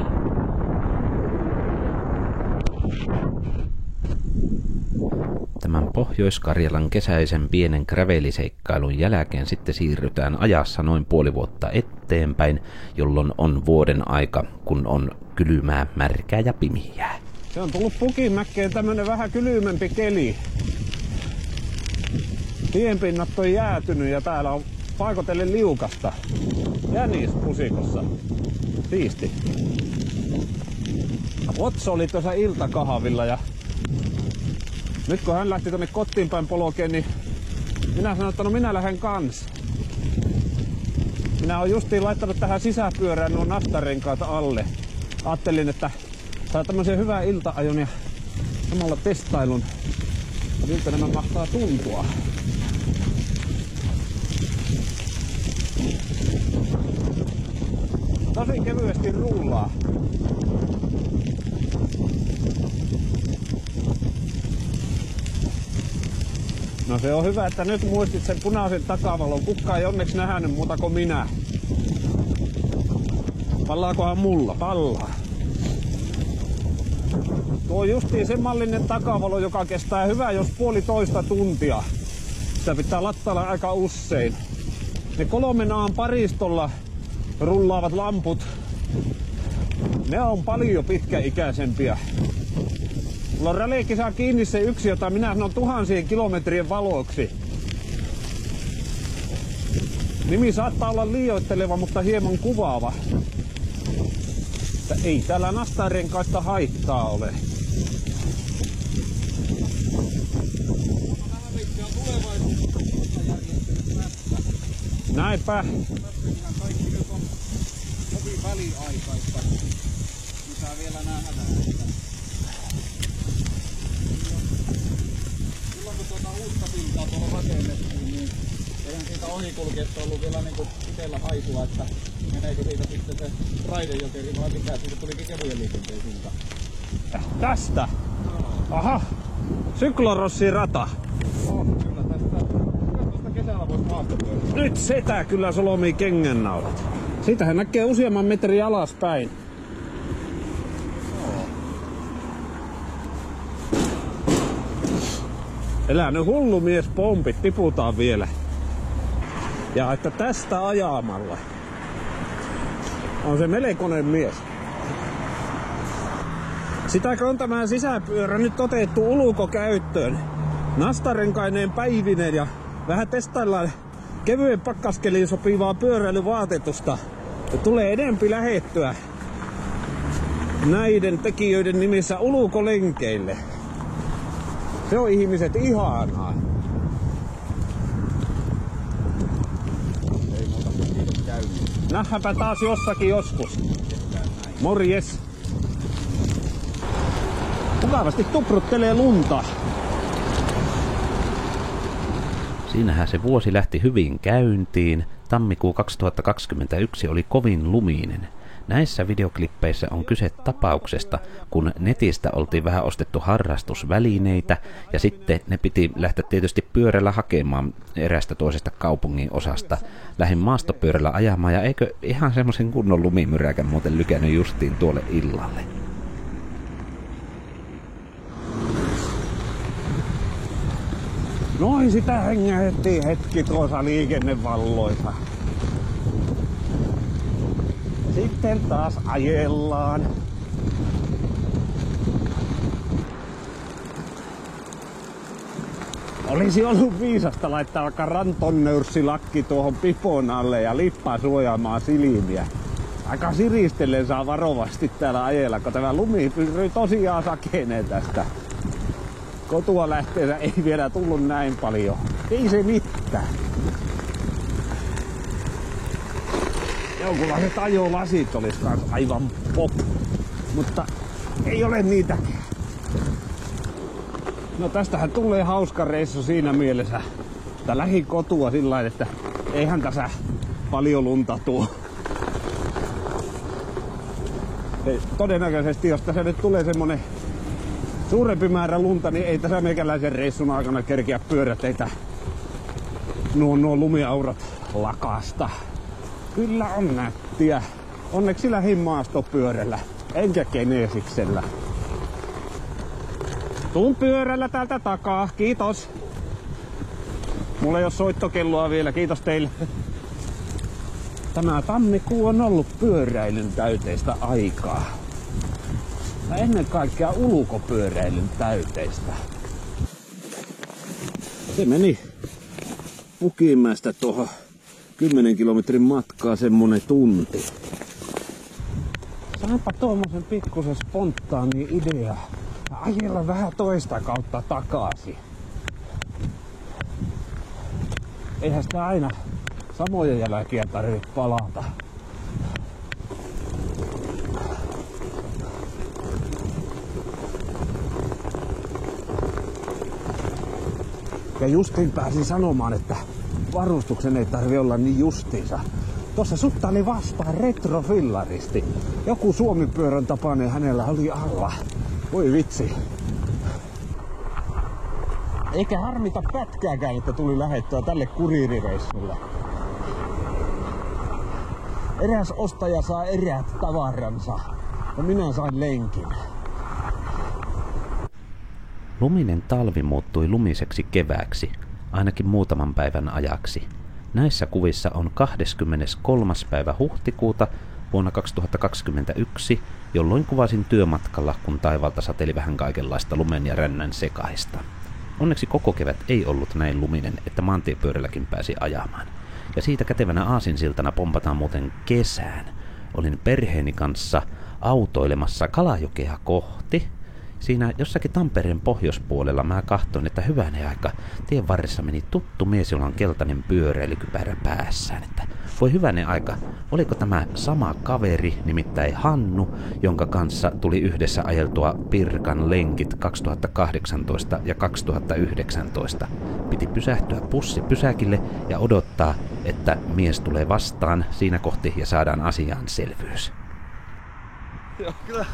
Tämän Pohjois-Karjalan kesäisen pienen graveliseikkailun jälkeen sitten siirrytään ajassa noin puoli vuotta eteenpäin, jolloin on vuoden aika, kun on kylmää, märkää ja pimiää. Se on tullut Pukinmäkkeen tämmönen vähän kylmempi keli. Tienpinnat on jäätynyt ja täällä on paikotellen liukasta. Jänis pusikossa. Siisti. Otso oli tuossa iltakahvilla ja nyt kun hän lähti tonne kotiin päin polkeen, niin minä sanoin, että no minä lähden kanssa. Minä olen justiin laittanut tähän sisäpyörään nuo nastarenkaat alle. Ajattelin, että saa tämmöisen hyvän ilta-ajon ja samalla testailun, miltä nämä mahtaa tuntua. Tosi kevyesti rullaa. No se on hyvä, että nyt muistit sen punaisen takavalon. Kukaan ei onneksi nähnyt muuta kuin minä. Pallaakohan mulla? Pallaa. Tuo on justiin sen mallinen takavalo, joka kestää hyvä jos 1,5 tuntia. Sitä pitää lattailla aika usein. Ne 3 naan paristolla rullaavat lamput, ne on paljon pitkäikäisempiä. Mulla on räleikki kiinni se yksi, jota minä sanon tuhansien kilometrien valoksi. Nimi saattaa olla liioitteleva, mutta hieman kuvaava. Että ei täällä nastarenkaista haittaa ole. Näinpä. Kaikki nyt on kovin väliaikaista. Mitä vielä nähdään. Silloin kun uutta siltaa tuolla rakennettiin, niin eihän siitä ohikulkeesta ollut vielä niinku itsellä haisua, että meneekö siitä sitten se raidejokeri vai mikä, siitä tulikin kevyen liikenteen silta. Tästä? Aha, Syklorossin rata. Kyllä tästä kesällä voisi maastopyörää. Nyt setää kyllä solomii kengännaulat. Siitähän näkee useamman metrin alaspäin. Elää nyt hullu mies pompit, tiputaan vielä. Ja että tästä ajamalla on se melkoinen mies. Sitäkö on tämä sisäpyörä nyt otettu ulkokäyttöön. Nastarenkaineen päivinen ja vähän testaillaan kevyen pakkaskeliin sopivaa pyöräilyvaatetusta. Ja tulee enempi lähettyä. näiden tekijöiden nimissä ulkolenkeille. Se on ihmiset ihanaa. Ei muuta kuin niiden käynnissä. Nähdäänpä taas jossakin joskus. Morjes. Mukavasti tupruttelee lunta. Siinähän se vuosi lähti hyvin käyntiin. Tammikuu 2021 oli kovin luminen. Näissä videoklippeissä on kyse tapauksesta, kun netistä oltiin vähän ostettu harrastusvälineitä ja sitten ne piti lähteä tietysti pyörällä hakemaan erästä toisesta kaupungin osasta. Lähdin maastopyörällä ajamaan ja eikö ihan semmoisen kunnon lumimyräkän muuten lykännyt justiin tuolle illalle. Noin sitä hengähettiin hetki tuossa liikennevalloissa. Sitten taas ajellaan. Olisi ollut viisasta laittaa vaikka rantonnörssilakki tuohon pipon alle ja lippaa suojaamaan silmiä. Aika siristellen saa varovasti täällä ajella, kun tämä lumi pysyy tosiaan sakenee tästä. Kotua lähteensä ei vielä tullut näin paljon. Ei se mitään. Jonkunlaiset ajolasit olis kans aivan pop. Mutta ei ole niitäkään. No tästähän tulee hauska reissu siinä mielessä, että lähin kotua sillain, että eihän tässä paljon lunta tuo. Todennäköisesti jos tässä nyt tulee semmonen suurempi määrä lunta, niin ei tässä meikäläisen reissun aikana kerkeä pyöräteitä nuo lumiaurat lakasta. Kyllä on nättiä. Onneksi lähdin maastopyörällä, enkä geneesiksellä. Tuun pyörällä täältä takaa, kiitos. Mulla ei oo soittokelloa vielä, kiitos teille. Tämä tammikuu on ollut pyöräilyn täyteistä aikaa. Ja ennen kaikkea ulkopyöräilyn täyteistä. Se meni Pukimäestä tuohon 10 kilometrin matkaa semmonen tunti. Saanpa tuommoisen pikkusen spontaani idea. Ajella vähän toista kautta takaisin. Eihän sitä aina samoja jälkiä tarvitse palata. Ja justiin pääsin sanomaan, että varustuksen ei tarvi olla niin justiinsa. Tuossa suttaili vastaan retrofillaristi. Joku suomipyörän tapainen hänellä oli alla. Voi vitsi. Eikä harmita pätkääkään, että tuli lähettyä tälle kuriirireissulle. Eräs ostaja saa eräät tavaransa ja minä sain lenkin. Luminen talvi muuttui lumiseksi kevääksi, ainakin muutaman päivän ajaksi. Näissä kuvissa on 23. päivä huhtikuuta vuonna 2021, jolloin kuvasin työmatkalla, kun taivaalta sateli vähän kaikenlaista lumen ja rännän sekaista. Onneksi koko kevät ei ollut näin luminen, että maantiepyörälläkin pääsi ajamaan. Ja siitä kätevänä aasinsiltana pompataan muuten kesään. Olin perheeni kanssa autoilemassa Kalajokea kohti. Siinä jossakin Tampereen pohjoispuolella mä kahtoin, että hyvänen aika tien varressa meni tuttu mies, jolla on keltainen pyöräilykypärä päässään. Että voi hyvänen aika, oliko tämä sama kaveri, nimittäin Hannu, jonka kanssa tuli yhdessä ajeltua Pirkan lenkit 2018 ja 2019. Piti pysähtyä bussipysäkille ja odottaa, että mies tulee vastaan siinä kohti ja saadaan asiaan selvyys. Joo, kyllä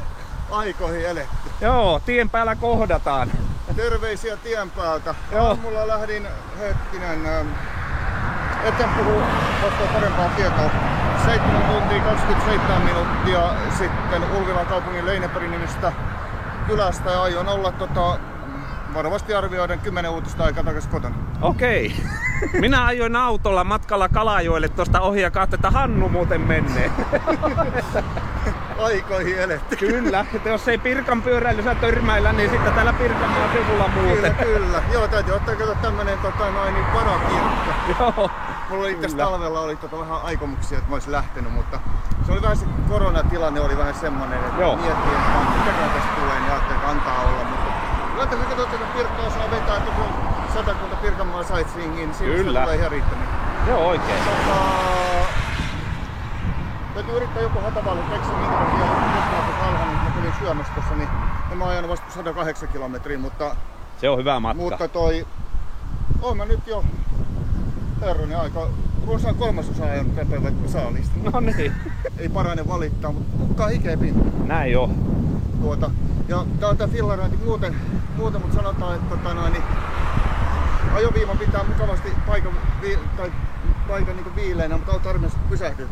aikoihin eletty. Joo, tien päällä kohdataan. Terveisiä tien päältä. Joo. Aamulla lähdin etten puhu koska parempaa tietoa. 7 tuntia 27 minuuttia sitten Ulvilan kaupungin Leinebergin nimistä kylästä ja aion olla varovasti arvioiden 10 uutista aikaa takaisin kotona. Okei. Minä ajoin autolla matkalla Kalajoelle tuosta ohi ja katsoin, että Hannu muuten menee. aikoihin eletty. Kyllä, että jos ei Pirkan pyöräilyssä törmäillä, niin sitten täällä Pirkanmaan sivulla muuten. Kyllä. Joo, täytyy ottaa tämmönen varakirkka. Joo. Mulla oli tässä talvella vähän aikomuksia, että mä olisin lähtenyt, mutta se oli vähän se koronatilanne oli vähän semmonen, että miettii, että mitäkään tästä tulee, niin ajattelin, että antaa olla. Mutta laitaisi katsotaan, että Pirkkaa saa vetää, että kun 100 Pirkanmaan sightseeingin, niin siinä tulee ihan riittänyt. Joo, oikein. Täytyy yrittää joku hätävalli keksiä, minkä takia Pirkkaa alhainen, kun mä kävin syömässä tossa, niin mä oon ajanut vasta 108 kilometriä, mutta... Se on hyvä matka. Mutta oon mä nyt jo herronen aika, runsaan 3/3 ajanut päivän saalista. No niin. Ei parane valittaa, mutta kukaan hikeä pinta. Näin jo. Ja tää on tää fillarointi muuten, mutta sanotaan, että ajoviiman pitää mukavasti paikan niin viileänä, mutta on tarvitsen pysähtyä.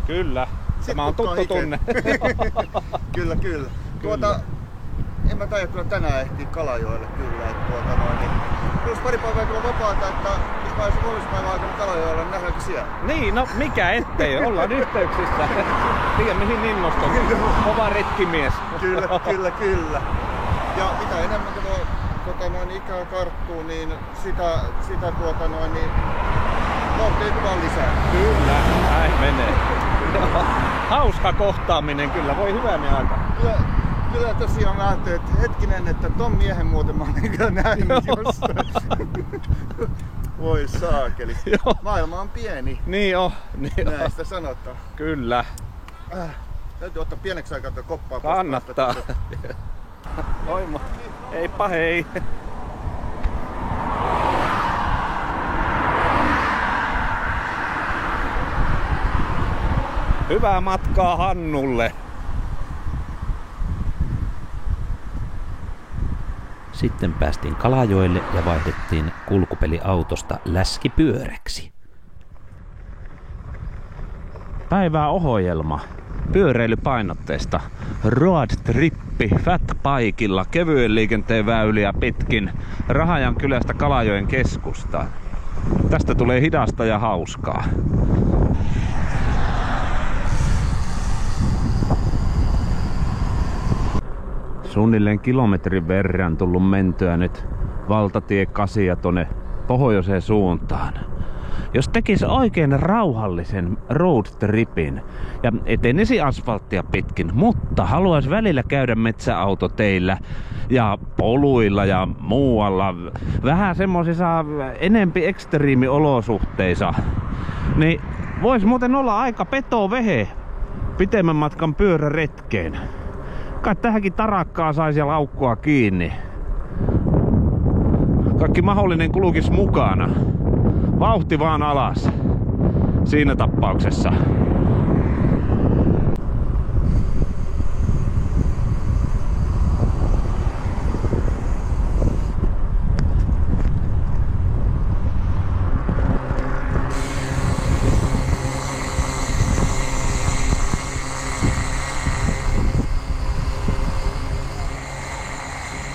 Kyllä. Tämä on tuttu tunne. Kyllä. En mä taida kyllä tänään ehtii Kalajoelle kyllä. Plus pari päivää kyllä vapaata, että jos mä olisin huomispäivän aikana Kalajoelle, niin nähdäänkö siellä? Niin, no mikä ettei, ollaan yhteyksissä. Tiedä mihin innostun. Kova retkimies. Kyllä. Ja mitä enemmän ikää karttuu, niin sitä vauhtia vaan lisää. Kyllä, näin menee. Hauska kohtaaminen kyllä, voi hyvänen aika. Kyllä tosiaan mä ajattelin, että hetkinen, että ton miehen muuten mä olen kyllä nähnyt jossain. Voi saakeli. Maailma on pieni. Niin on. Näistä sanotaan. Kyllä. Täytyy ottaa pieneksi aikaa tuota koppaa. Kannattaa. Oima. Heippa hei. Hyvää matkaa Hannulle. Sitten päästiin Kalajoelle ja vaihdettiin kulkupeliautosta läskipyöräksi. Päiväohjelma. Pyöräilypainotteista. Road trippi fatbikella kevyen liikenteen väyliä pitkin Rahajan kylästä Kalajoen keskustaan. Tästä tulee hidasta ja hauskaa. Suunnilleen kilometrin verran tullut mentyä nyt valtatie 8 tonne pohjoiseen suuntaan. Jos tekisi oikein rauhallisen road tripin ja etenisi asfalttia pitkin, mutta haluaisi välillä käydä metsäautoteillä ja poluilla ja muualla, vähän semmosissa enempi ekstriimiolosuhteissa, niin vois muuten olla aika petovehe pitemmän matkan pyöräretkeen. Kai tähänkin tarakkaa saisi ja laukkua kiinni. Kaikki mahdollinen kulkisi mukana. Vauhti vaan alas. Siinä tapauksessa.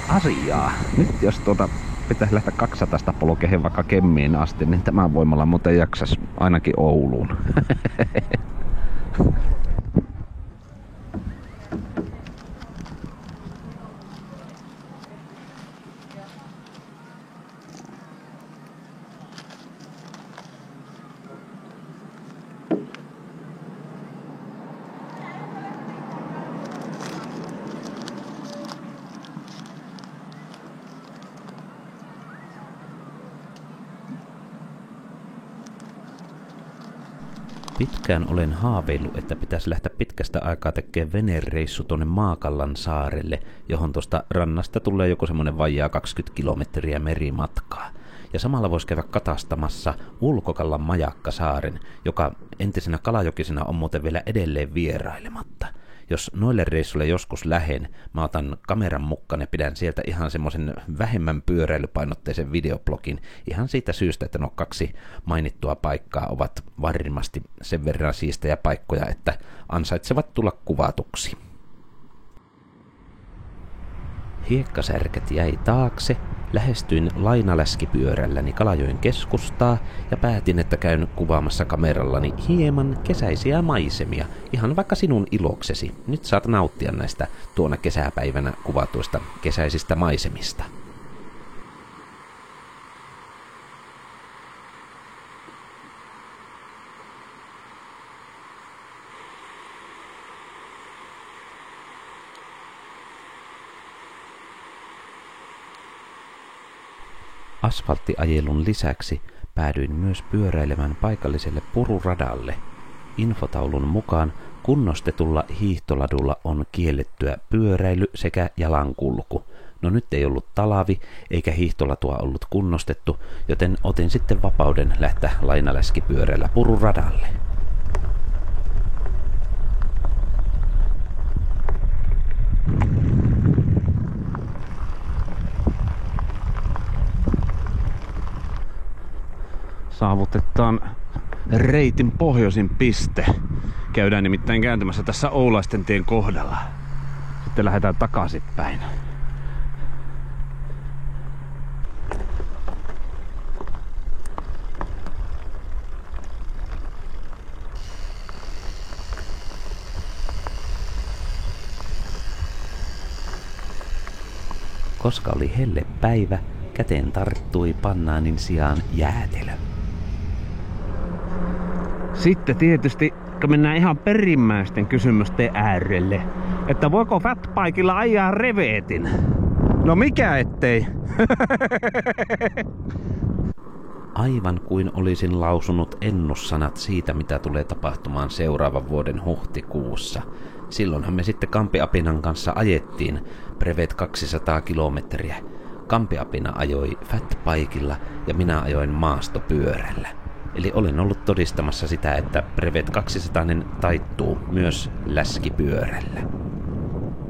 Asiaa. Nyt jos pitäisi lähteä 200 polkeen vaikka Kemmiin asti, niin tämän voimalla muuten jaksas ainakin Ouluun. Pitkään olen haaveillut, että pitäisi lähteä pitkästä aikaa tekemään venereissu tuonne Maakallan saarelle, johon tuosta rannasta tulee joku semmoinen vajaa 20 kilometriä merimatkaa. Ja samalla voisi käydä katastamassa Ulkokallan majakkasaaren, joka entisenä kalajokisena on muuten vielä edelleen vierailematta. Jos noille reissuille joskus lähen, mä otan kameran mukaan ja pidän sieltä ihan semmoisen vähemmän pyöräilypainotteisen videoblogin ihan siitä syystä, että nuo 2 mainittua paikkaa ovat varmasti sen verran siistejä paikkoja, että ansaitsevat tulla kuvatuksi. Hiekkasärkät jäi taakse Lähestyin lainaläskipyörälläni Kalajoen keskustaa ja päätin, että käyn kuvaamassa kamerallani hieman kesäisiä maisemia, ihan vaikka sinun iloksesi. Nyt saat nauttia näistä tuona kesäpäivänä kuvatuista kesäisistä maisemista. Asfalttiajelun lisäksi päädyin myös pyöräilemään paikalliselle pururadalle. Infotaulun mukaan kunnostetulla hiihtoladulla on kiellettyä pyöräily sekä jalankulku. No nyt ei ollut talvi eikä hiihtolatua ollut kunnostettu, joten otin sitten vapauden lähteä lainaläskipyörällä pururadalle. Saavutetaan reitin pohjoisin piste. Käydään nimittäin kääntymässä tässä Oulaistentien kohdalla. Sitten lähdetään takaisinpäin. Koska oli helle päivä, käteen tarttui pannaanin sijaan jäätelö. Sitten tietysti, kun mennään ihan perimmäisten kysymysten äärelle, että voiko fatbikella ajaa reveetin? No mikä ettei? Aivan kuin olisin lausunut ennussanat siitä, mitä tulee tapahtumaan seuraavan vuoden huhtikuussa. Silloinhan me sitten Kampiapinan kanssa ajettiin brevet 200 kilometriä. Kampiapina ajoi fatbikella ja minä ajoin maastopyörällä. Eli olen ollut todistamassa sitä, että brevet 200 taittuu myös läskipyörällä.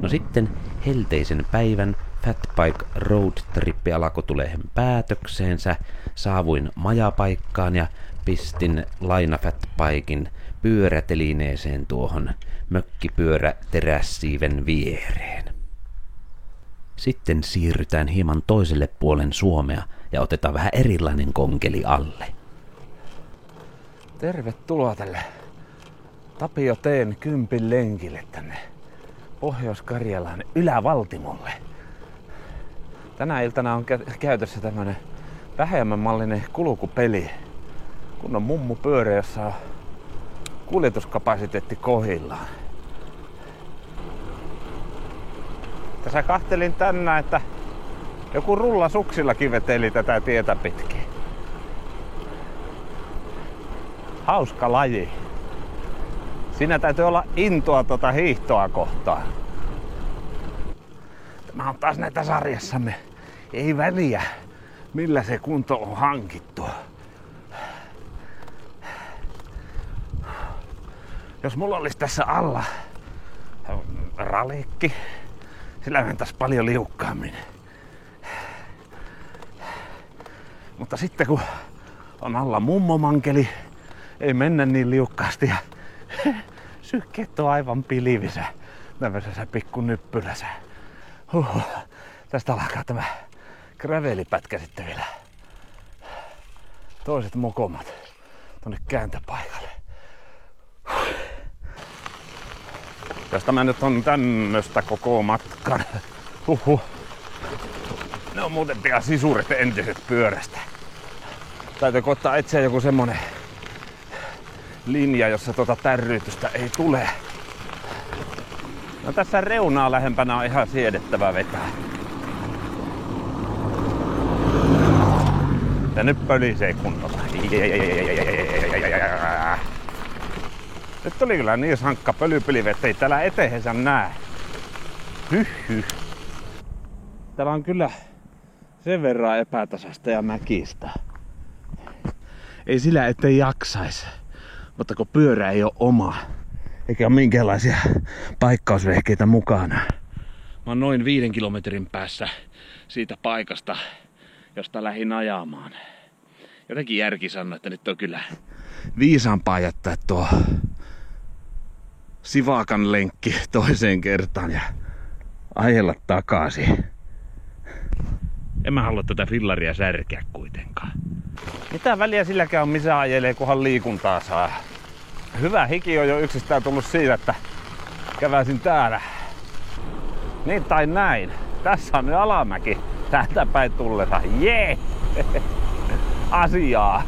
No sitten helteisen päivän fatbike road trippi alkoi tulemaan päätökseensä. Saavuin majapaikkaan ja pistin lainafatbiken pyörätelineeseen tuohon mökkipyöräterässiiven viereen. Sitten siirrytään hieman toiselle puolen Suomea ja otetaan vähän erilainen konkeli alle. Tervetuloa tälle Tapio Teen kympin lenkille tänne Pohjois-Karjalan Ylävaltimolle. Tänä iltana on käytössä tämmönen vähemmän mallinen kulkupeli, kun on mummupyörä, jossa on kuljetuskapasiteetti kohdillaan. Tässä kahtelin tänään, että joku rullasuksillakin veteli tätä tietä pitkin. Hauska laji. Siinä täytyy olla intoa hiihtoa kohtaan. Tämä on taas näitä sarjassamme. Ei väliä, millä se kunto on hankittu. Jos mulla olisi tässä alla ralikki, sillä mentäisi paljon liukkaammin. Mutta sitten kun on alla mummomankeli, ei mennä niin liukkaasti ja sykkeet on aivan pilvissä tämmöisessä pikkunyppylässä. Tästä alkaa tämä gravelipätkä sitten vielä. Toiset mokomat tonne kääntöpaikalle. Tästä mä nyt on tämmöstä koko matkan. Ne on muuten pian sisurit entiset pyörästä. Täytyy ottaa etsiä joku semmonen linja, jossa tärryytystä ei tule. No tässä reunaa lähempänä on ihan siedettävä vetää. Ja nyt pölisee kunnolla. Nyt tuli kyllä niin sankka pölypilvi, ettei täällä eteensä näe. Hyh. Täällä on kyllä sen verran epätasasta ja mäkistä. Ei sillä ettei jaksais. Mutta kun pyörä ei ole oma, eikä ole minkäänlaisia paikkausvehkeitä mukana. Mä oon noin 5 kilometrin päässä siitä paikasta, josta lähdin ajamaan. Jotenkin järki sanoi, että nyt on kyllä viisaampaa jättää tuo sivakan lenkki toiseen kertaan ja ajella takaisin. En mä halua tätä fillaria särkeä kuitenkaan. Mitä väliä silläkään on, missä ajelee, kunhan liikuntaa saa. Hyvä hiki on jo yksistään tullut siitä, että käväsin täällä. Niin tai näin. Tässä on nyt alamäki. Täältä päin tullessa. Jee! Asiaa.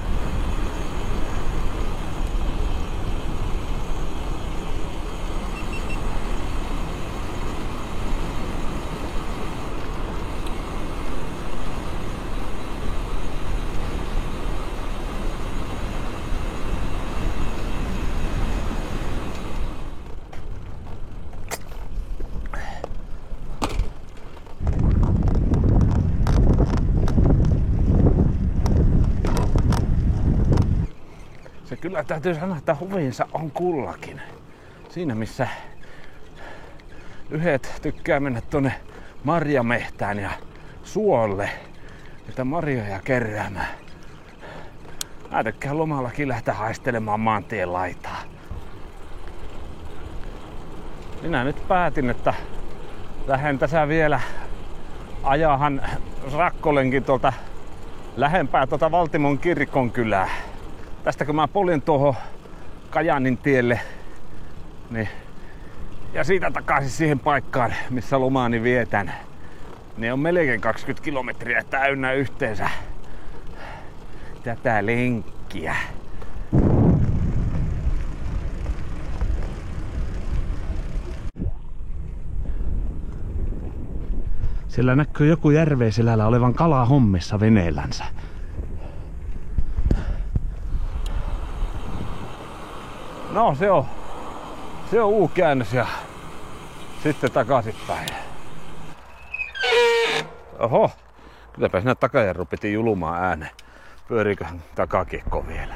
Kyllä täytyy sanoa, että huvinsa on kullakin. Siinä missä yhdet tykkää mennä tuonne marjamehtään ja suolle, että marjoja keräämään. Mä tykkään lomallakin lähteä haistelemaan maantien laitaa. Minä nyt päätin, että lähden tässä vielä ajahan Rakkolenkin tuolta lähempää tuota Valtimon kirkonkylää. Tästä kun mä poljen tuohon Kajaanin tielle, niin, ja siitä takaisin siihen paikkaan, missä lomaani vietän, niin on melkein 20 kilometriä täynnä yhteensä tätä lenkkiä. Siellä näkyy joku järveen selällä olevan kala hommissa veneellänsä. No se on U-käännös ja sitten takaisinpäin. Oho, kylläpä siinä takajarru piti julumaan ääneen. Pyöriikö takakiekko vielä?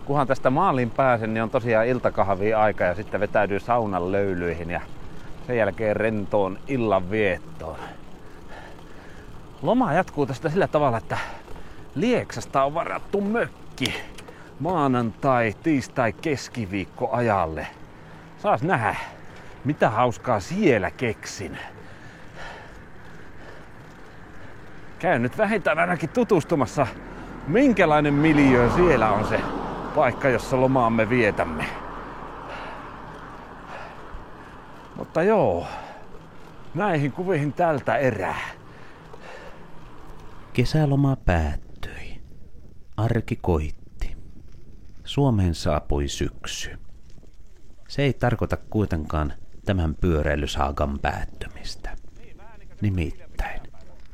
Kunhan tästä maaliin pääsen, niin on tosiaan iltakahvia aika ja sitten vetäytyy saunan löylyihin ja sen jälkeen rentoon illanviettoon. Loma jatkuu tästä sillä tavalla, että Lieksasta on varattu mökki maanantai, tiistai, keskiviikko ajalle. Saas nähdä, mitä hauskaa siellä keksin. Käyn nyt vähintään ainakin tutustumassa, minkälainen miljöö siellä on se paikka, jossa lomaamme vietämme. Mutta joo, näihin kuviin tältä erää. Kesäloma päättyi. Arki koitti. Suomeen saapui syksy. Se ei tarkoita kuitenkaan tämän pyöräilysaagan päättymistä. Nimittäin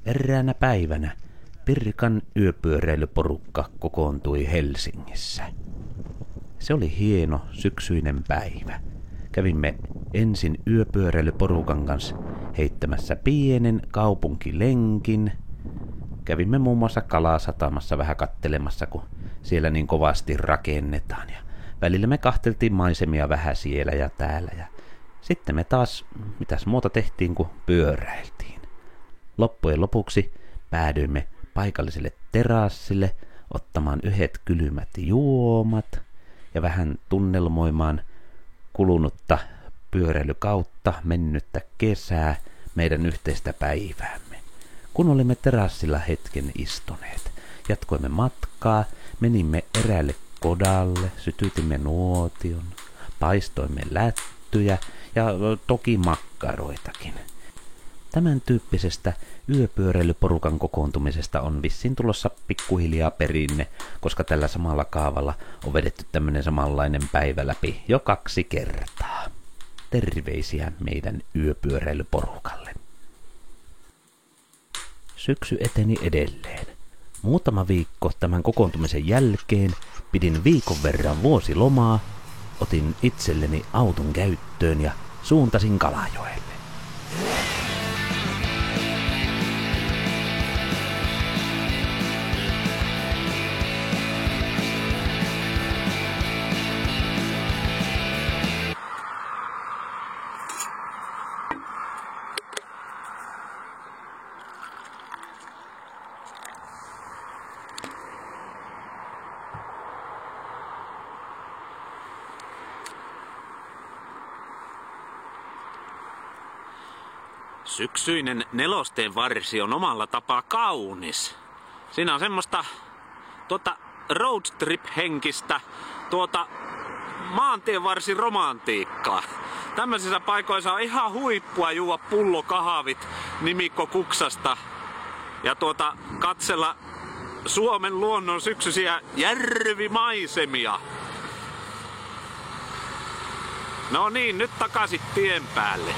eräänä päivänä Pirkan yöpyöräilyporukka kokoontui Helsingissä. Se oli hieno syksyinen päivä. Kävimme ensin yöpyöräilyporukan kanssa heittämässä pienen kaupunkilenkin. Kävimme muun muassa Kalasatamassa vähän kattelemassa, kun siellä niin kovasti rakennetaan. Ja välillä me kahteltiin maisemia vähän siellä ja täällä. Ja sitten me taas, mitäs muuta tehtiin, kun pyöräiltiin. Loppujen lopuksi päädyimme paikalliselle terassille ottamaan yhdet kylmät juomat ja vähän tunnelmoimaan kulunutta pyöräilykautta, mennyttä kesää, meidän yhteistä päiväämme. Kun olimme terassilla hetken istuneet, jatkoimme matkaa, menimme eräälle kodalle, sytytimme nuotion, paistoimme lättyjä ja toki makkaroitakin. Tämän tyyppisestä yöpyöräilyporukan kokoontumisesta on vissiin tulossa pikkuhiljaa perinne, koska tällä samalla kaavalla on vedetty tämmönen samanlainen päivä läpi jo 2 kertaa. Terveisiä meidän yöpyöräilyporukalle. Syksy eteni edelleen. Muutama viikko tämän kokoontumisen jälkeen pidin viikon verran vuosilomaa, otin itselleni auton käyttöön ja suuntasin Kalajoelle. Syksyinen nelosteen varsi on omalla tapaa kaunis. Siinä on semmoista roadtrip-henkistä, maantienvarsin romantiikkaa. Tämmöisissä paikoissa on ihan huippua juua pullokahvit nimikko Kuksasta ja katsella Suomen luonnon syksyisiä järvimaisemia. No niin, nyt takaisin tien päälle.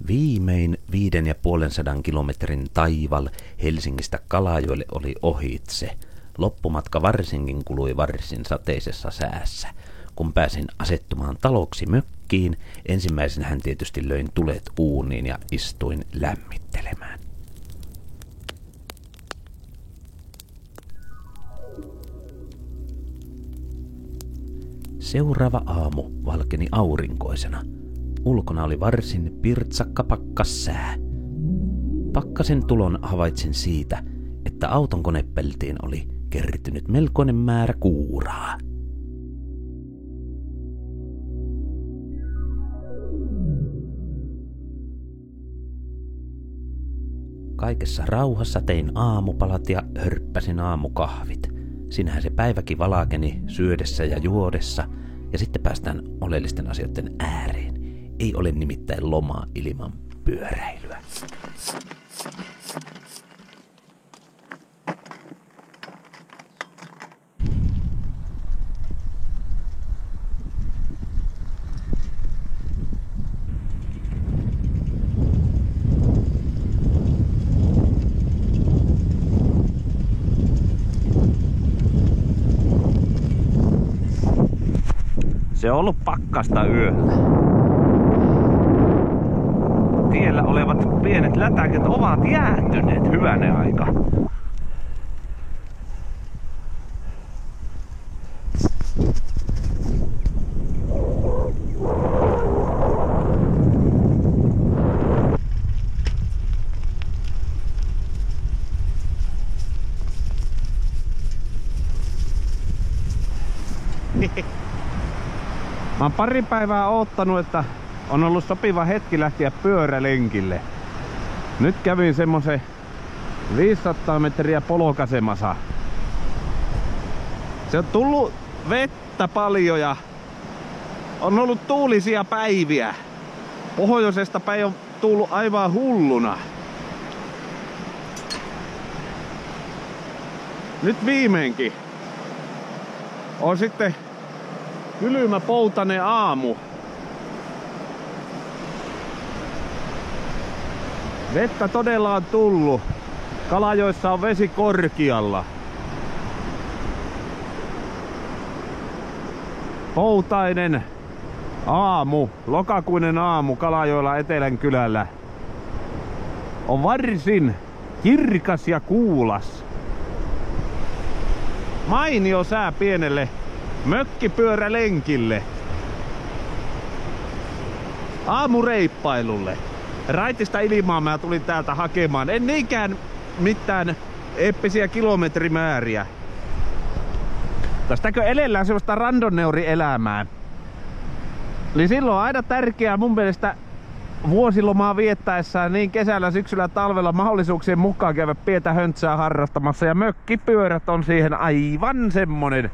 Viimein 550 kilometrin taival Helsingistä Kalajoelle oli ohitse. Loppumatka varsinkin kului varsin sateisessa säässä. Kun pääsin asettumaan taloksi mökkiin, ensimmäisenä tietysti löin tulet uuniin ja istuin lämmittelemään. Seuraava aamu valkeni aurinkoisena. Ulkona oli varsin pirtsakka pakkassää. Pakkasen tulon havaitsin siitä, että auton konepeltiin oli kertynyt melkoinen määrä kuuraa. Kaikessa rauhassa tein aamupalat ja hörppäsin aamukahvit. Sinähän se päiväkin valakeni syödessä ja juodessa, ja sitten päästään oleellisten asioiden ääreen. Ei ole nimittäin lomaa ilman pyöräilyä. Se on ollut pakkasta yöllä. Tiellä olevat pienet lätäköt ovat jäätyneet hyvänen aika. Mä oon pari päivää oottanut, että on ollut sopiva hetki lähteä pyörälenkille. Nyt kävin semmosen 500 metriä polkasemassa. Se on tullut vettä paljon ja on ollut tuulisia päiviä. Pohjoisesta päin on tullut aivan hulluna. Nyt viimeinkin on sitten kylmä poutainen aamu. Vettä todella on tullut. Kalajoissa on vesi korkealla. Poutainen aamu, lokakuinen aamu Kalajoella Etelänkylällä on varsin kirkas ja kuulas. Mainio sää pienelle mökkipyörälenkille. Aamureippailulle. Raitista ilmaa mä tulin täältä hakemaan. En niinkään mitään eeppisiä kilometrimääriä. Tästäkö elellään semmoista randonneuri-elämää. Eli silloin on aina tärkeää mun mielestä vuosilomaa viettäessään niin kesällä, syksyllä, talvella mahdollisuuksien mukaan käydä pientä höntsää harrastamassa. Ja mökkipyörät on siihen aivan semmonen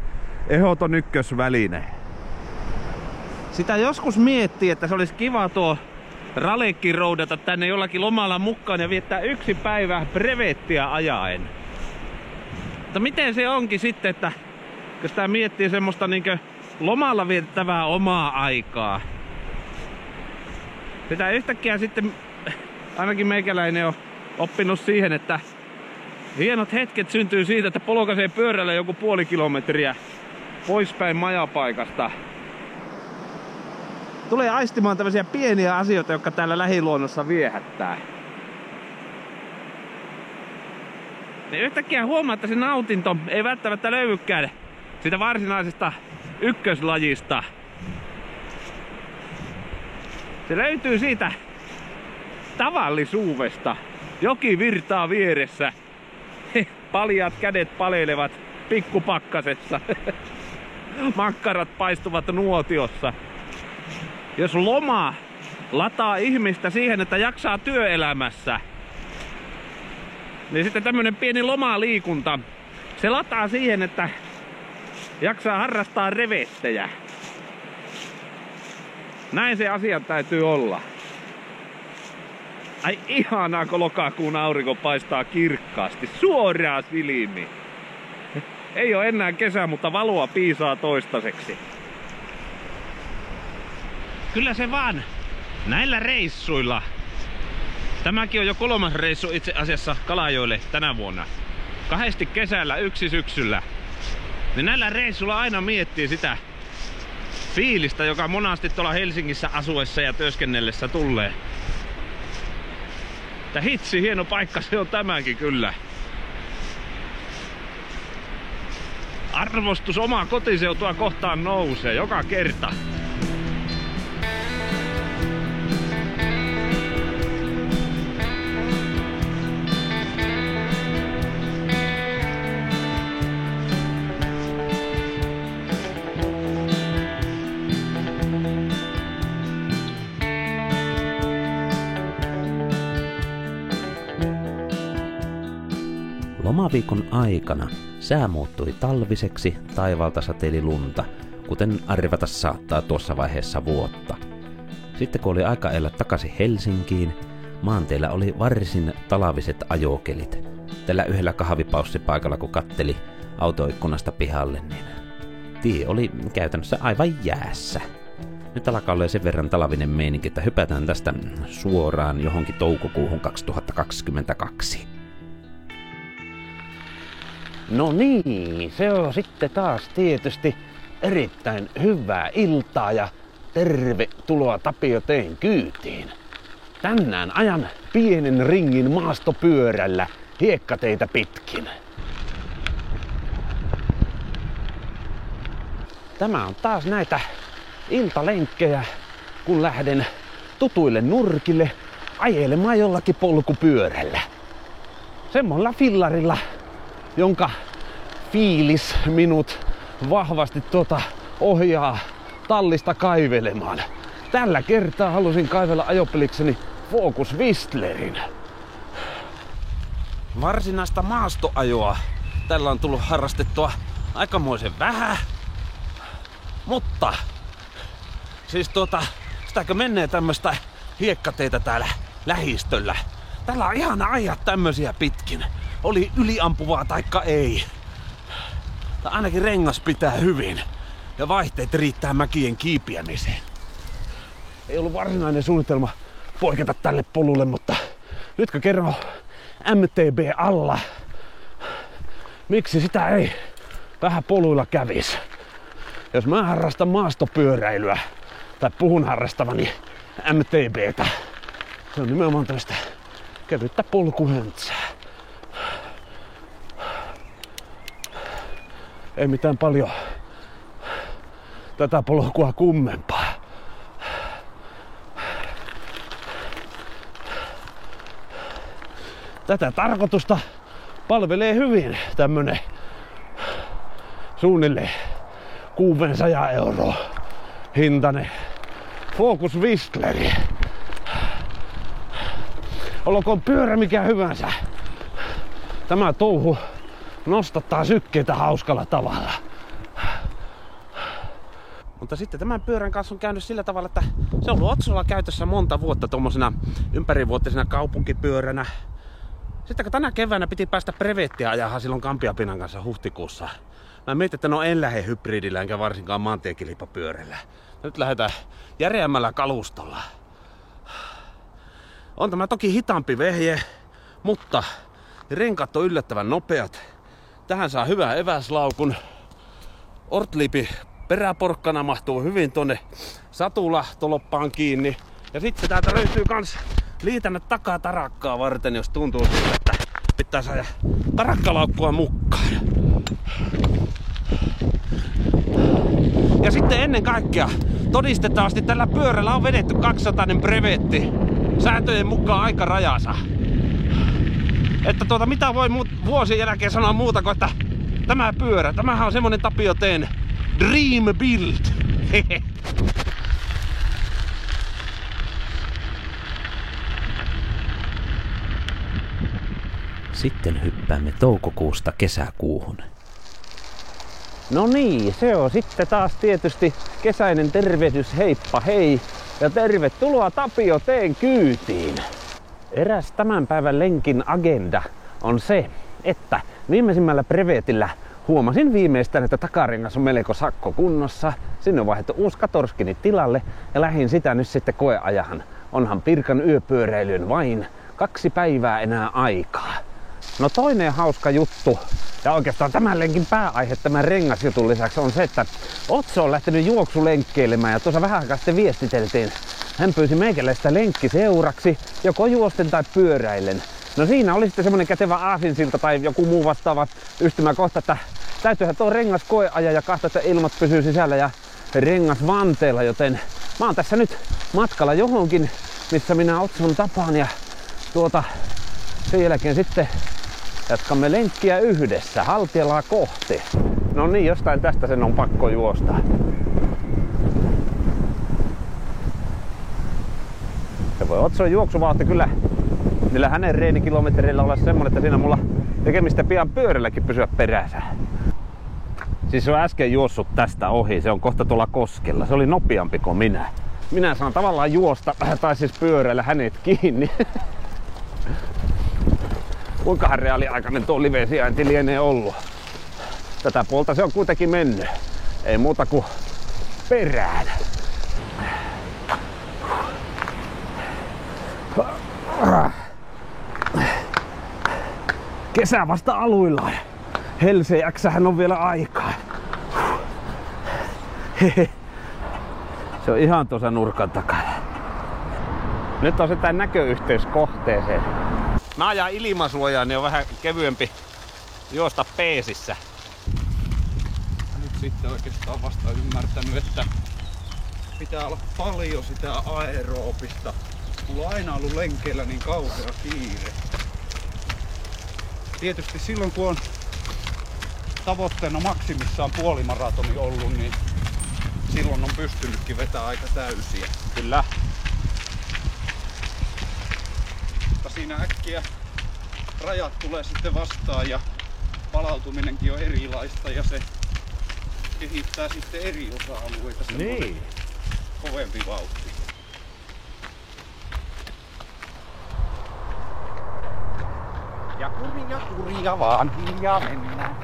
ehdoton ykkösväline. Sitä joskus miettii, että se olisi kiva tuo ralekki roudata tänne jollakin lomalla mukaan ja viettää yksi päivä brevettiä ajaen. Mutta miten se onkin sitten, että kun sitä miettii semmoista niinkö lomalla viettävää omaa aikaa. Sitä yhtäkkiä sitten ainakin meikäläinen on oppinut siihen, että hienot hetket syntyy siitä, että polkaisee pyörällä joku puoli kilometriä poispäin majapaikasta. Tulee aistimaan tämmöisiä pieniä asioita, jotka täällä lähiluonnossa viehättää. Niin yhtäkkiä huomaa, että se nautinto ei välttämättä löydykään siitä varsinaisesta ykköslajista. Se löytyy siitä tavallisuudesta. Joki virtaa vieressä. Paljaat kädet paleilevat pikkupakkasessa. Makkarat paistuvat nuotiossa. Jos loma lataa ihmistä siihen, että jaksaa työelämässä, niin sitten tämmönen pieni lomaliikunta, se lataa siihen, että jaksaa harrastaa revettejä. Näin se asia täytyy olla. Ai ihanaa, kun lokakuun aurinko paistaa kirkkaasti, suoraan silmiin. Ei oo enää kesä, mutta valoa piisaa toistaiseksi. Kyllä se vaan näillä reissuilla. Tämäkin on jo 3. reissu itse asiassa Kalajoelle tänä vuonna. 2 kesällä, 1 syksyllä. Niin näillä reissuilla aina miettii sitä fiilistä, joka monasti tuolla Helsingissä asuessa ja työskennellessä tulee. Että hitsi, hieno paikka se on tämäkin kyllä. Arvostus omaa kotiseutua kohtaan nousee joka kerta. Lomaviikon aikana sää muuttui talviseksi, taivaalta sateeli lunta, kuten arvata saattaa tuossa vaiheessa vuotta. Sitten kun oli aika elää takaisin Helsinkiin, maanteilla oli varsin talaviset ajokelit. Tällä yhdellä kahvipaussipaikalla kun katteli autoikkunasta pihalle, niin tie oli käytännössä aivan jäässä. Nyt alkaa olla sen verran talavinen meininki, että hypätään tästä suoraan johonkin toukokuuhun 2022. No niin, se on sitten taas tietysti erittäin hyvää iltaa ja tervetuloa Tapio T:n kyytiin. Tänään ajan pienen ringin maastopyörällä hiekkateitä pitkin. Tämä on taas näitä iltalenkkejä, kun lähden tutuille nurkille ajelemaan jollakin polkupyörällä. Semmoilla fillarilla, jonka fiilis minut vahvasti ohjaa tallista kaivelemaan. Tällä kertaa halusin kaivella ajopelikseni Focus Whistlerin. Varsinaista maastoajoa tällä on tullut harrastettua aikamoisen vähän. Mutta siis sitäkö menee tämmöstä hiekkateitä täällä lähistöllä. Täällä on ihana ajaa tämmösiä pitkin. Oli yliampuvaa taikka ei. Tai ainakin rengas pitää hyvin. Ja vaihteet riittää mäkien kiipiämiseen. Ei ollut varsinainen suunnitelma poiketa tälle polulle, mutta nyt kun kerran MTB alla, miksi sitä ei vähän poluilla kävis? Jos mä harrastan maastopyöräilyä tai puhun harrastavani MTBtä, se on nimenomaan tällaista kevyttä polkuhöntsää. Ei mitään paljon tätä polkua kummempaa. Tätä tarkoitusta palvelee hyvin tämmönen suunnilleen 600 € hintainen Focus Whistleri. Olkoon pyörä mikä hyvänsä. Tämä touhu nostattaa sykkeitä hauskalla tavalla. Mutta sitten tämän pyörän kanssa on käynyt sillä tavalla, että se on ollut Otsolla käytössä monta vuotta tommosena ympärivuotisena kaupunkipyöränä. Sitten kun tänä keväänä piti päästä brevettiä ajamaan silloin Kampiapinan kanssa huhtikuussa. Mä mietin, että no en lähde hybridillä enkä varsinkaan maantiekilpapyörällä. Nyt lähdetään järeämmällä kalustolla. On tämä toki hitaampi vehje, mutta renkaat on yllättävän nopeat. Tähän saa hyvän eväslaukun. Ortlipi peräporkkana mahtuu hyvin tonne satulatoloppaan kiinni. Ja sitten täältä löytyy kans liitänne takatarakkaa varten, jos tuntuu siltä, että pitää saada tarakkalaukkua mukaan. Ja sitten ennen kaikkea todistettavasti tällä pyörällä on vedetty 200 brevetti. Sääntöjen mukaan aika rajansa. että mitä voi vuosien jälkeen sanoa muuta kuin, että tämä pyörä, tämähän on semmonen Tapio T:n dream build. Sitten hyppäämme toukokuusta kesäkuuhun. No niin, se on sitten taas tietysti kesäinen tervehdys, heippa hei ja tervetuloa Tapio T:n kyytiin. Eräs tämän päivän lenkin agenda on se, että viimeisimmällä brevetillä huomasin viimeistään, että takarengas on melko sakkokunnossa. Sinne on vaihdettu uusi katorskini tilalle ja lähdin sitä nyt sitten koeajahan. Onhan Pirkan yöpyöräilyyn vain 2 päivää enää aikaa. No toinen hauska juttu, ja oikeastaan tämän lenkin pääaihe tämän rengasjutun lisäksi on se, että Otso on lähtenyt juoksulenkkeilemään ja tuossa vähän aikaa sitten viestiteltiin. Hän pyysi meikäläistä lenkkiseuraksi, joko juosten tai pyöräillen. No siinä oli sitten semmonen kätevä aasinsilta tai joku muu vastaava yhtymäkohta, että täytyyhän tuo rengas koeaja ja katsoa, että ilmat pysyy sisällä ja rengas vanteella, joten mä oon tässä nyt matkalla johonkin, missä minä Otson tapaan ja sen jälkeen sitten jatkamme lenkkiä yhdessä Haltialaa kohti. No niin, jostain tästä sen on pakko juosta. Se voi Otson juoksuvauhti kyllä niillä hänen reenikilometreillä olla semmonen, että siinä mulla tekemistä pian pyörälläkin pysyä perässä. Siis se on äsken juossut tästä ohi, se on kohta tuolla koskella. Se oli nopeampi kuin minä. Minä saan tavallaan juosta, tai siis pyöräillä hänet kiinni. Kuinkahan reaaliaikainen tuo live-sijainti lienee ollut. Tätä puolta se on kuitenkin mennyt. Ei muuta kuin perään. Kesä vasta aluillaan. Helseäksähän on vielä aikaa. Se on ihan tuossa nurkan takana. Nyt on se tää näköyhteys kohteeseen. Mä ajan ilmasuojaa, niin on vähän kevyempi juosta peesissä. Nyt sitten oikeastaan vasta ymmärtänyt, että pitää olla paljon sitä aeroobista. Mulla on aina ollut lenkeillä niin kauhea kiire. Tietysti silloin kun on tavoitteena maksimissaan puolimaratoni ollut, niin silloin on pystynytkin vetämään aika täysiä. Kyllä. Mutta siinä äkkiä rajat tulee sitten vastaan ja palautuminenkin on erilaista ja se kehittää sitten eri osa-alueita. Niin. Kovempi vauhti. Ja kuria vaan hiljaa mennään.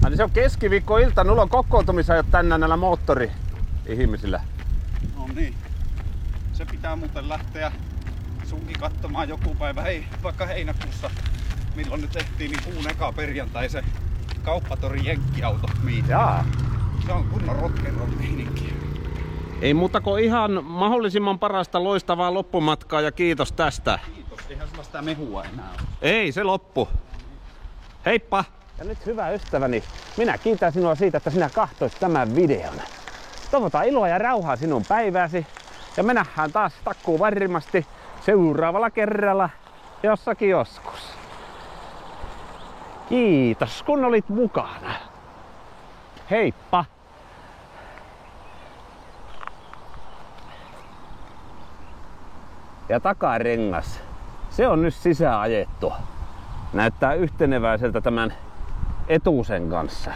Niin se on keskiviikkoilta, nulla on kokoontumisajat tänään näillä moottori-ihmisillä. No niin. Se pitää muuten lähteä sunkin katsomaan joku päivä, vaikka heinäkuussa, milloin nyt tehtiin niin kuun eka perjantai se Kauppatori jenkkiauto miitti. Jaa. Se on kunnon rock'n'roll meininki. Ei muuta kuin ihan mahdollisimman parasta loistavaa loppumatkaa ja kiitos tästä. Kiitos, eihän sulla sitä mehua enää ole. Ei, se loppu. Heippa! Ja nyt hyvä ystäväni, minä kiitän sinua siitä, että sinä kahtoit tämän videon. Toivotaan iloa ja rauhaa sinun päivääsi. Ja me nähdään taas takkuun varmasti seuraavalla kerralla jossakin joskus. Kiitos kun olit mukana. Heippa! Ja takarengas, se on nyt sisään ajettu. Näyttää yhteneväiseltä tämän etusen kanssa.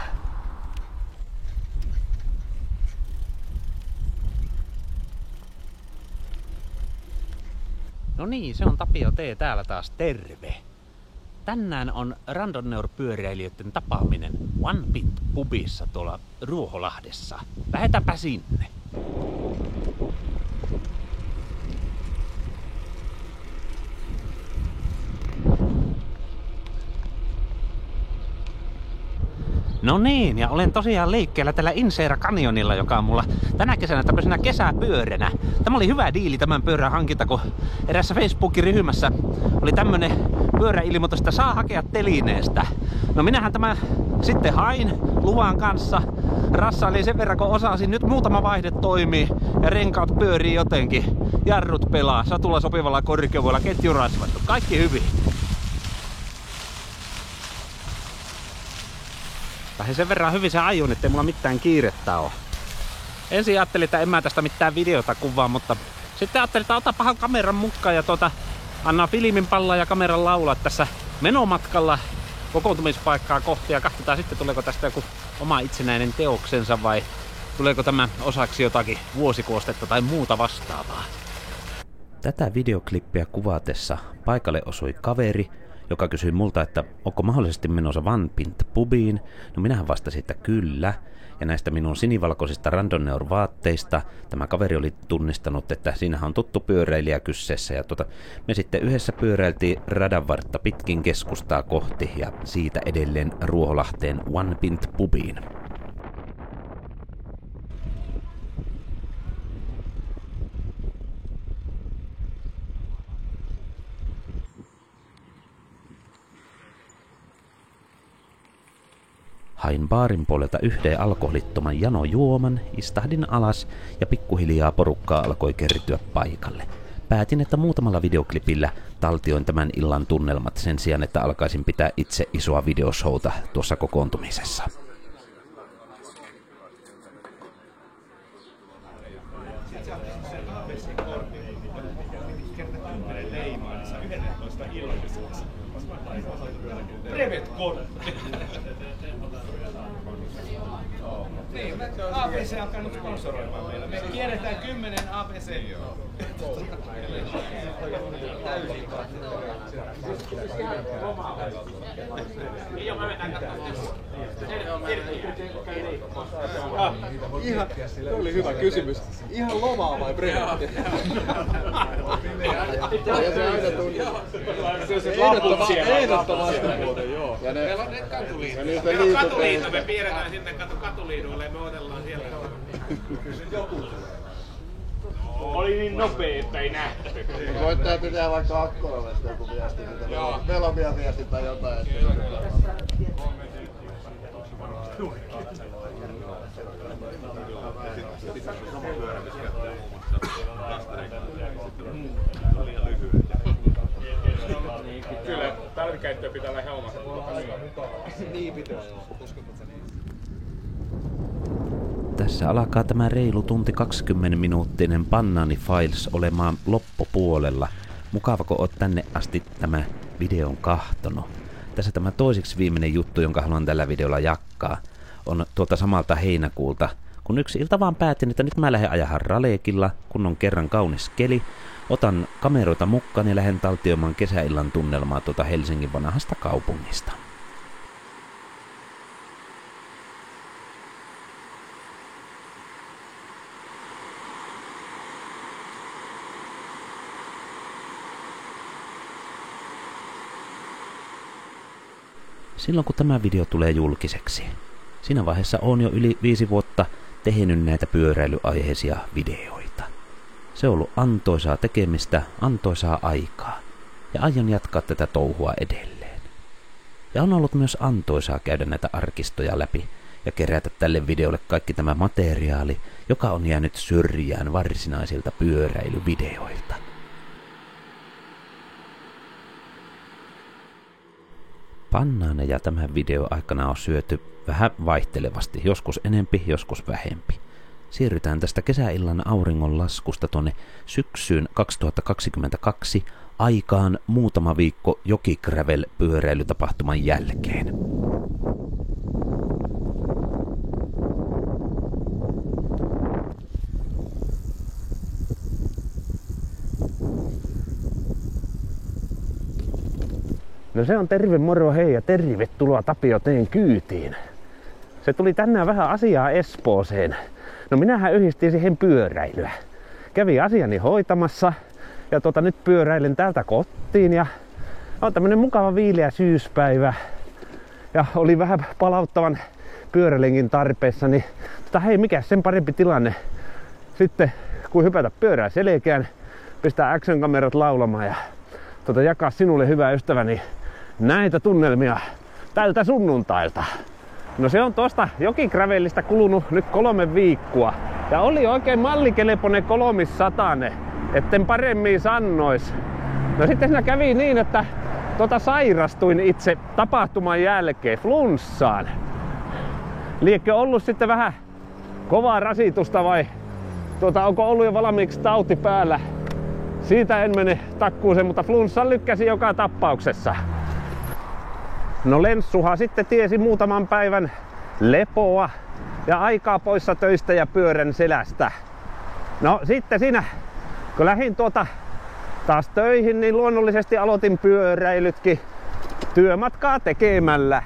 No niin, se on Tapio T täällä taas, terve. Tänään on Randonneur-pyöräilijöiden tapaaminen One Pit pubissa tuolla Ruoholahdessa. Lähetäpä sinne. No niin, ja olen tosiaan liikkeellä tällä Insera Canyonilla, joka on mulla tänä kesänä tämmöisenä kesäpyöränä. Tämä oli hyvä diili tämän pyörän hankinta, kun erässä Facebookin ryhmässä oli tämmönen pyöräilmoitus, että saa hakea telineestä. No minähän tämä sitten hain luvan kanssa. Rassailin sen verran, kun osasin. Nyt muutama vaihde toimii ja renkaat pyörii jotenkin. Jarrut pelaa, satulla sopivalla korkeudella, ketju rasvattu. Kaikki hyvin. Tai sen verran hyvin se ajun, ettei mulla mitään kiirettä ole. Ensin ajattelin, että en mä tästä mitään videota kuvaa, mutta sitten ajattelin, että otapahan kameran mukaan ja anna filmin pallaa ja kameran laulaa tässä menomatkalla kokoontumispaikkaa kohti ja katsotaan sitten, tuleeko tästä joku oma itsenäinen teoksensa vai tuleeko tämä osaksi jotakin vuosikuostetta tai muuta vastaavaa. Tätä videoklippiä kuvatessa paikalle osui kaveri, joka kysyi multa, että onko mahdollisesti menossa One Pint pubiin. No minähän vastasin, että kyllä. Ja näistä minun sinivalkoisista Randonneur-vaatteista tämä kaveri oli tunnistanut, että siinähän on tuttu pyöräilijä kysseessä. Ja me sitten yhdessä pyöräiltiin radanvartta pitkin keskustaa kohti ja siitä edelleen Ruoholahteen One Pint pubiin. Hain baarin puolelta yhden alkoholittoman janojuoman, istahdin alas ja pikkuhiljaa porukkaa alkoi kertyä paikalle. Päätin, että muutamalla videoklipillä taltioin tämän illan tunnelmat sen sijaan, että alkaisin pitää itse isoa videoshowta tuossa kokoontumisessa. Niin, ABC alkaa nyt sponsoroimaan meillä. Me kierretään 10 ABC. Ihan, se oli hyvä kysymys. Ihan lomaa vai breakki? Ehdottomasti muuten, joo. Meillä on katuliitto. Meillä on katuliitto, me piirretään sinne katuliiduille ja me otellaan siellä. Oli niin nopea, että ei nähty. Voittaa pitää vaikka Akkolavesta joku viesti, Velomia viesti tai jotain. Kyllä, talvikäyttöä pitää olla helmassa. Niin pitää. Tässä alkaa tämä reilu tunti 20-minuuttinen Banaani Files olemaan loppupuolella. Mukavako oot tänne asti tämä videon kahtono? Tässä tämä toiseksi viimeinen juttu, jonka haluan tällä videolla jakaa, on tuolta samalta heinäkuulta, kun yksi ilta vaan päätin, että nyt mä lähden ajahan raleekilla, kun on kerran kaunis keli. Otan kameroita mukaan ja lähden taltioimaan kesäillan tunnelmaa tuota Helsingin vanhasta kaupungista. Silloin kun tämä video tulee julkiseksi, siinä vaiheessa on jo yli 5 vuotta tehnyt näitä pyöräilyaiheisia videoita. Se on ollut antoisaa tekemistä, antoisaa aikaa, ja aion jatkaa tätä touhua edelleen. Ja on ollut myös antoisaa käydä näitä arkistoja läpi ja kerätä tälle videolle kaikki tämä materiaali, joka on jäänyt syrjään varsinaisilta pyöräilyvideoilta. Banaaneja tämän video aikana on syöty vähän vaihtelevasti, joskus enempi, joskus vähempi. Siirrytään tästä kesäillan auringonlaskusta tuonne syksyyn 2022 aikaan muutama viikko jokigravel-pyöräilytapahtuman jälkeen. No se on terve moro hei ja tervetuloa Tapio Teen kyytiin. Se tuli tänään vähän asiaa Espooseen. No minähän yhdistin siihen pyöräilyä. Kävin asiani hoitamassa ja nyt pyöräilen täältä kotiin ja on tämmönen mukava viileä syyspäivä. Ja oli vähän palauttavan pyörälenkin tarpeessa, niin hei, mikä sen parempi tilanne sitten, kun hypätä pyörää selkään, pistää action-kamerat laulamaan ja jakaa sinulle, hyvä ystäväni, näitä tunnelmia tältä sunnuntailta. No se on tosta Jokigravelista kulunut nyt 3 viikkoa ja oli oikein mallikeleponen 300, etten paremmin sanois. No sitten siinä kävi niin, että sairastuin itse tapahtuman jälkeen flunssaan. Liekö ollut sitten vähän kovaa rasitusta vai onko ollut jo valmiiksi tauti päällä? Siitä en mene takkuuseen, mutta flunssan lykkäsi joka tapauksessa. No Lenssuhan sitten tiesi muutaman päivän lepoa ja aikaa poissa töistä ja pyörän selästä. No sitten siinä, kun lähdin taas töihin, niin luonnollisesti aloitin pyöräilytkin työmatkaa tekemällä.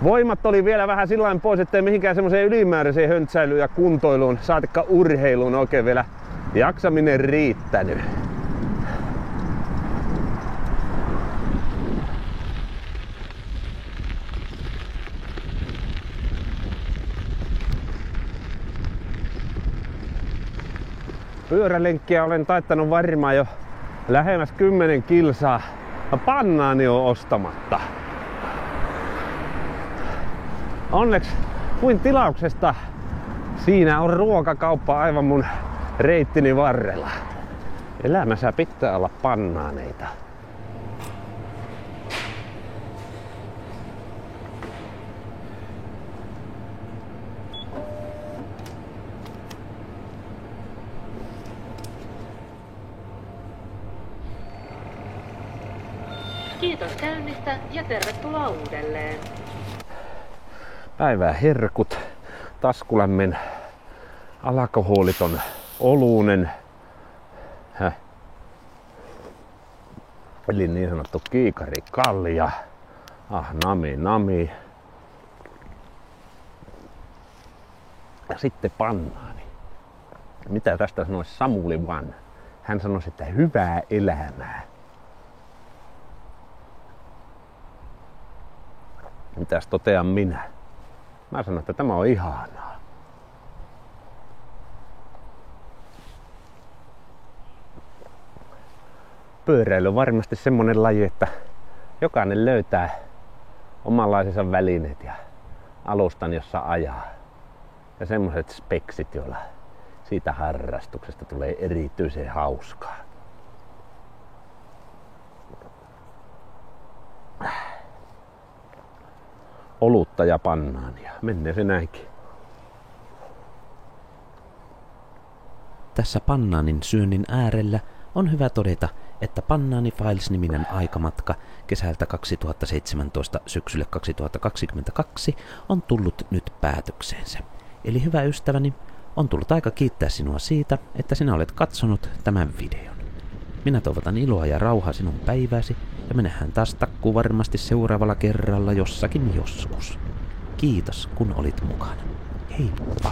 Voimat oli vielä vähän sillain pois, ettei mihinkään semmoiseen ylimääräiseen höntsäilyyn ja kuntoiluun, saatikka urheiluun oikein vielä jaksaminen riittänyt. Pyörälenkkiä olen taittanut varmaan jo lähemmäs 10 kilsaa. Pannaani on ostamatta. Onneksi kuin tilauksesta siinä on ruokakauppa aivan mun reittini varrella. Elämässä pitää olla pannaaneita. Kiitos käynnistä ja tervetuloa uudelleen. Päivää herkut, taskulämmin, alkoholiton oluinen, eli niin sanottu kiikarikalja, nami. Ja sitten pannaani. Mitä tästä sanoisi Samuli Van? Hän sanoisi, että hyvää elämää. Mitäs totean minä? Mä sanon, että tämä on ihanaa. Pyöräily on varmasti semmonen laji, että jokainen löytää omanlaisensa välineet ja alustan, jossa ajaa. Ja semmoset speksit, joilla siitä harrastuksesta tulee erityisen hauskaa. Olutta ja pannaania. Menee se näinkin. Tässä pannaanin syönnin äärellä on hyvä todeta, että Pannaani Files-niminen aikamatka kesältä 2017 syksylle 2022 on tullut nyt päätökseensä. Eli hyvä ystäväni, on tullut aika kiittää sinua siitä, että sinä olet katsonut tämän videon. Minä toivotan iloa ja rauhaa sinun päivääsi ja menehän taas takkuun varmasti seuraavalla kerralla jossakin joskus. Kiitos kun olit mukana. Heippa!